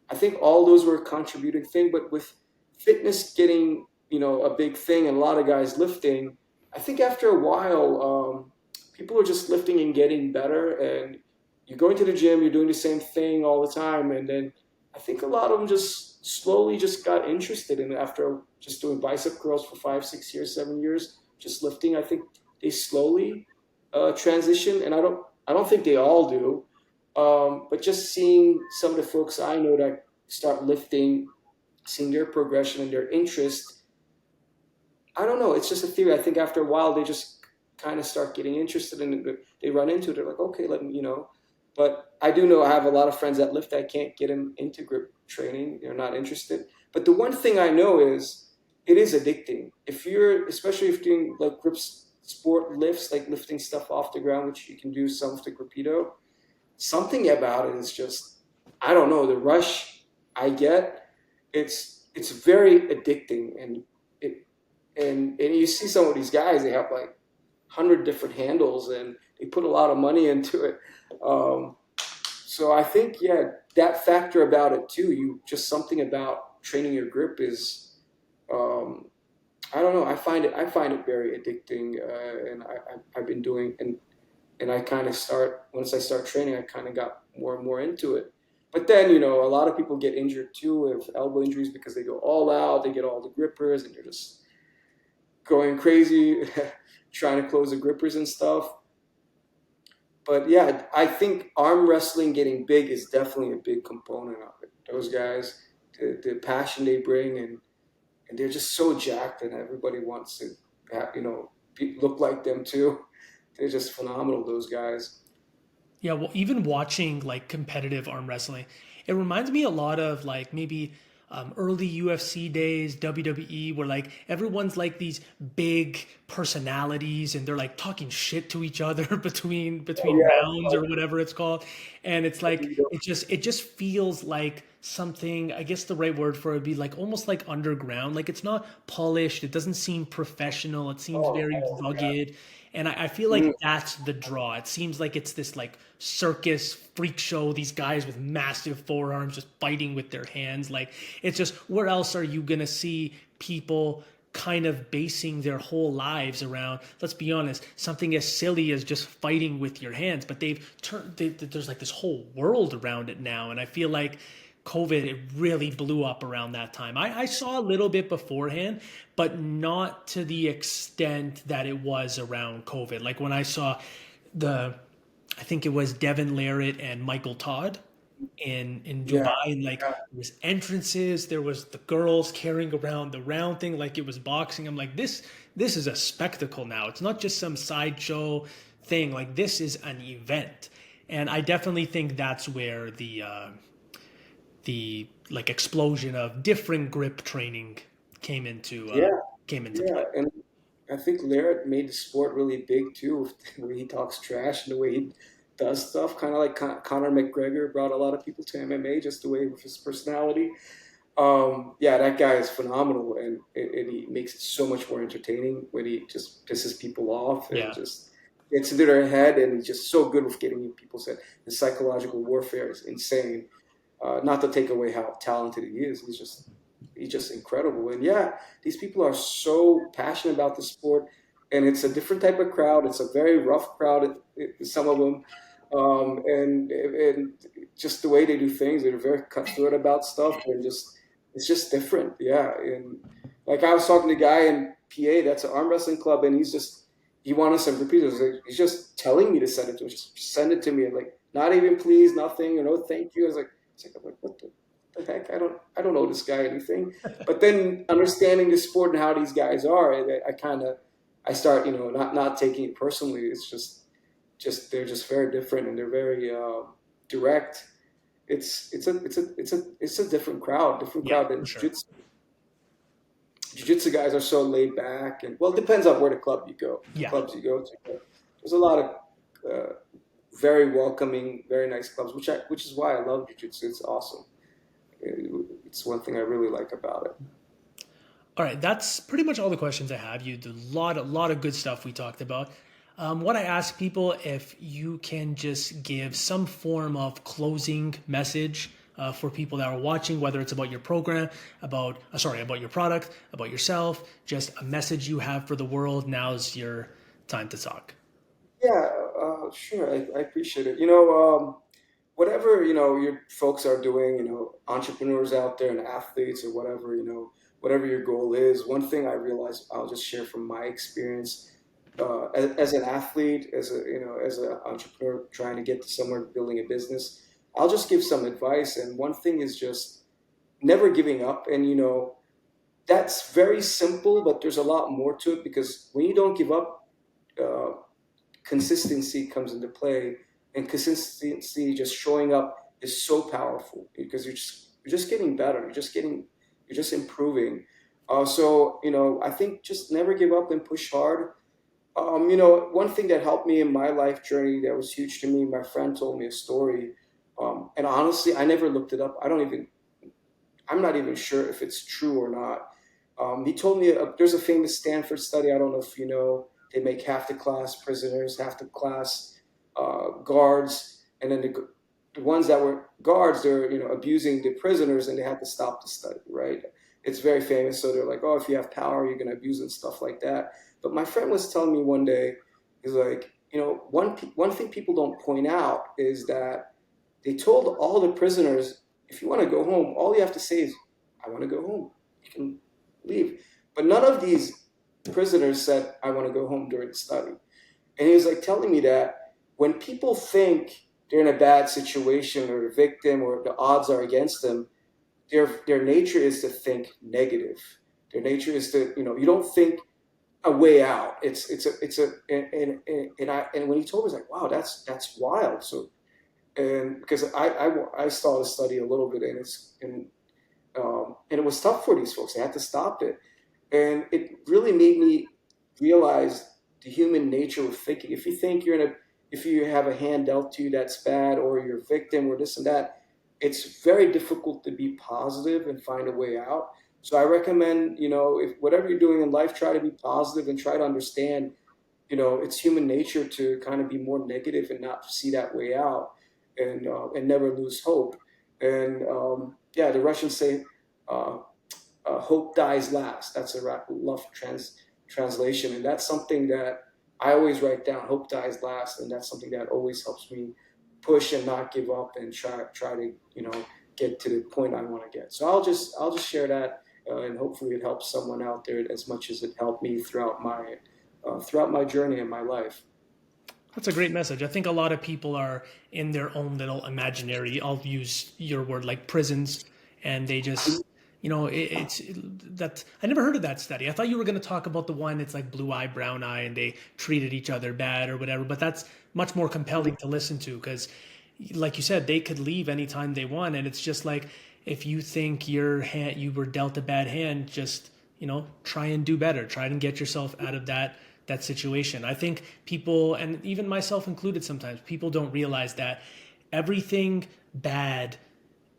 I think all those were a contributing thing, but with fitness getting, a big thing and a lot of guys lifting, I think after a while, people are just lifting and getting better. And you're going to the gym, you're doing the same thing all the time. And then I think a lot of them just slowly just got interested in it after just doing bicep curls for 5, 6 years, 7 years, just lifting. I think they slowly transition, and I don't think they all do. But just seeing some of the folks I know that start lifting, seeing their progression and their interest, I don't know. It's just a theory. I think after a while, they just kind of start getting interested in it. They run into it. They're like, okay, let me. But I do know I have a lot of friends that lift. I can't get them into grip training. They're not interested. But the one thing I know is it is addicting. Especially if you're doing like grips sport lifts, like lifting stuff off the ground, which you can do some with the Gripedo, something about it is just, I don't know, the rush I get, it's very addicting. And you see some of these guys, they have like 100 different handles and they put a lot of money into it. Um, so I think, yeah, that factor about it too, you just something about training your grip is, um, I don't know. I find it very addicting, and I've been doing, and I kind of start once I start training, I kind of got more and more into it. But then a lot of people get injured too with elbow injuries because they go all out, they get all the grippers, and they're just going crazy trying to close the grippers and stuff. But yeah, I think arm wrestling getting big is definitely a big component of it. Those guys, the passion they bring, and they're just so jacked, and everybody wants to, look like them too. They're just phenomenal, those guys. Yeah, well, even watching like competitive arm wrestling, it reminds me a lot of like maybe early UFC days, WWE, where like everyone's like these big personalities and they're like talking shit to each other Oh between rounds yeah, or whatever it's called, and it's like like, it just feels like something. I guess the right word for it would be like almost like underground. Like it's not polished. It doesn't seem professional. It seems very oh yeah. rugged. And I feel like Mm. that's the draw. It seems like it's this like circus freak show, these guys with massive forearms just fighting with their hands. Like it's just where else are you gonna see people kind of basing their whole lives around, let's be honest, something as silly as just fighting with your hands, but there's like this whole world around it now. And I feel like COVID, it really blew up around that time. I saw a little bit beforehand, but not to the extent that it was around COVID. Like when I saw the, I think it was Devin Larratt and Michael Todd in Yeah, Dubai, and like yeah. there was entrances, there was the girls carrying around the round thing like it was boxing. I'm like, this is a spectacle now. It's not just some sideshow thing. Like this is an event, and I definitely think that's where the like explosion of different grip training came into uh, Yeah, came into yeah, play. and I think Laird made the sport really big too, with the way he talks trash and the way he does stuff. Kind of like Conor McGregor brought a lot of people to MMA, just the way with his personality. Yeah, that guy is phenomenal, and he makes it so much more entertaining when he just pisses people off and Yeah, just gets into their head, and he's just so good with getting in people's head. The psychological warfare is insane. Not to take away how talented he is, he's just incredible. And yeah, these people are so passionate about the sport, and it's a different type of crowd. It's a very rough crowd, some of them, and just the way they do things, they're very cutthroat about stuff, and just it's just different. Yeah, and like I was talking to a guy in PA that's an arm wrestling club, and he wanted some repeaters. Like, he's just telling me to send it to him. Just send it to me, and like not even please, nothing, thank you. I was like, I'm like, what the heck? I don't know this guy anything. But then understanding the sport and how these guys are, I start, not taking it personally. It's just they're just very different, and they're very direct. It's a different yeah, crowd than for sure. jiu-jitsu. Jiu-jitsu guys are so laid back, and well, it depends on where the Yeah. clubs you go to. But there's a lot of very welcoming, very nice clubs, which is why I love jiu-jitsu. It's awesome. It's one thing I really like about it. All right, that's pretty much all the questions I have. You did a lot of good stuff we talked about. What I ask people, if you can just give some form of closing message for people that are watching, whether it's about your program, about your product, about yourself, just a message you have for the world. Now's your time to talk. Yeah, sure. I appreciate it. Whatever, your folks are doing, entrepreneurs out there and athletes or whatever, whatever your goal is. One thing I realize, I'll just share from my experience, as an athlete, as an entrepreneur trying to get to somewhere building a business. I'll just give some advice. And one thing is just never giving up. And, that's very simple, but there's a lot more to it, because when you don't give up, uh, consistency comes into play, and consistency, just showing up, is so powerful, because you're just getting better. You're just improving. So I think just never give up and push hard. One thing that helped me in my life journey that was huge to me, my friend told me a story. And honestly, I never looked it up. I'm not even sure if it's true or not. He told me there's a famous Stanford study. I don't know if you know. They make half the class prisoners, half the class guards, and then the ones that were guards, they're abusing the prisoners, and they had to stop the study. Right? It's very famous. So they're like, oh, if you have power, you're gonna abuse and stuff like that. But my friend was telling me one day, he's like, one thing people don't point out is that they told all the prisoners, if you want to go home, all you have to say is, I want to go home. You can leave. But none of these prisoners said, I want to go home during the study. And he was like telling me that when people think they're in a bad situation or a victim or the odds are against them, their nature is to think negative. Their nature is to, you don't think a way out. And when he told me, I was like, wow, that's wild. So, and because I saw the study a little bit, and it was tough for these folks. They had to stop it, and it really made me realize the human nature of thinking. If you think if you have a hand dealt to you that's bad, or you're a victim, or this and that, it's very difficult to be positive and find a way out. So I recommend, if whatever you're doing in life, try to be positive and try to understand, it's human nature to kind of be more negative and not see that way out, and never lose hope. And yeah, the Russians say, uh, "Hope dies last." That's a rough translation, and that's something that I always write down. Hope dies last, and that's something that always helps me push and not give up and try to get to the point I want to get. So I'll just share that, and hopefully it helps someone out there as much as it helped me throughout my journey in my life. That's a great message. I think a lot of people are in their own little imaginary, I'll use your word, like prisons, and they just, that I never heard of that study. I thought you were going to talk about the one that's like blue eye, brown eye, and they treated each other bad or whatever, but that's much more compelling to listen to because, like you said, they could leave anytime they want. And it's just like, if you think you were dealt a bad hand, just, try and do better, try and get yourself out of that situation. I think people, and even myself included sometimes, people don't realize that everything bad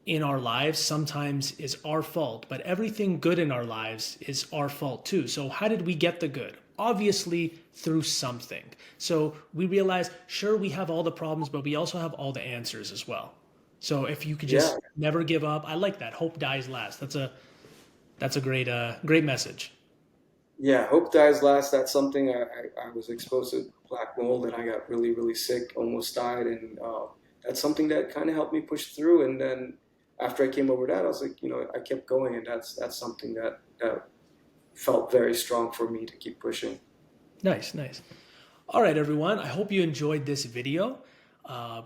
in our lives sometimes is our fault, but everything good in our lives is our fault too. So how did we get the good? Obviously through something. So we realize, sure, we have all the problems, but we also have all the answers as well. So if you could Yeah, just never give up, I like that. Hope dies last. That's a great message. yeah. Hope dies last. That's something I was exposed to black mold, and I got really really sick, almost died, and that's something that kind of helped me push through. And then after I came over that, I was like, I kept going, and that's something that felt very strong for me to keep pushing. Nice, nice. All right, everyone. I hope you enjoyed this video.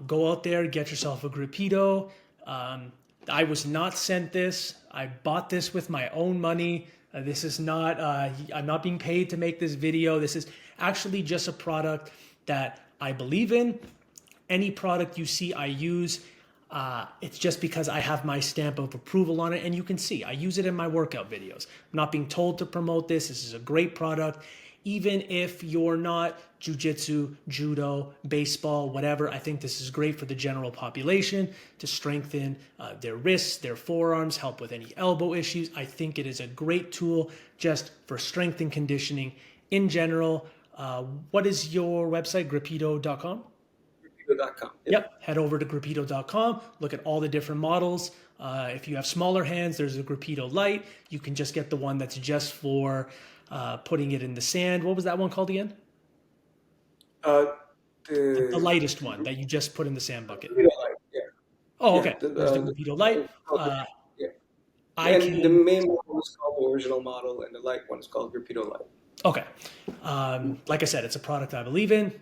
Go out there, get yourself a Gripedo. Um, I was not sent this. I bought this with my own money. This is not, I'm not being paid to make this video. This is actually just a product that I believe in. Any product you see I use, it's just because I have my stamp of approval on it, and you can see I use it in my workout videos. I'm not being told to promote this. This is a great product. Even if you're not jujitsu, judo, baseball, whatever, I think this is great for the general population to strengthen their wrists, their forearms, help with any elbow issues. I think it is a great tool just for strength and conditioning in general. What is your website? Gripedo.com? Gripedo.com. Yep. Yep, head over to Gripedo.com, look at all the different models. If you have smaller hands, there's a Gripedo Light. You can just get the one that's just for putting it in the sand. What was that one called again? Uh, The the lightest one that you just put in the sand bucket. Gripedo light. Yeah, Oh, yeah. okay. There's the Gripedo Light. Yeah. I And the can, main model is called the original model, and the light one is called Gripedo light. okay. Like I said, it's a product I believe in.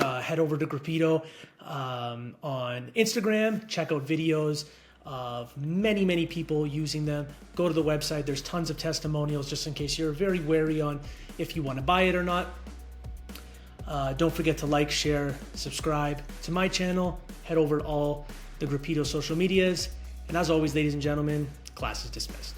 Head over to Gripedo on Instagram. Check out videos of many people using them. Go to the website. There's tons of testimonials just in case you're very wary on if you want to buy it or not. Don't forget to like, share, subscribe to my channel. Head over to all the Gripedo social medias. And as always, ladies and gentlemen, class is dismissed.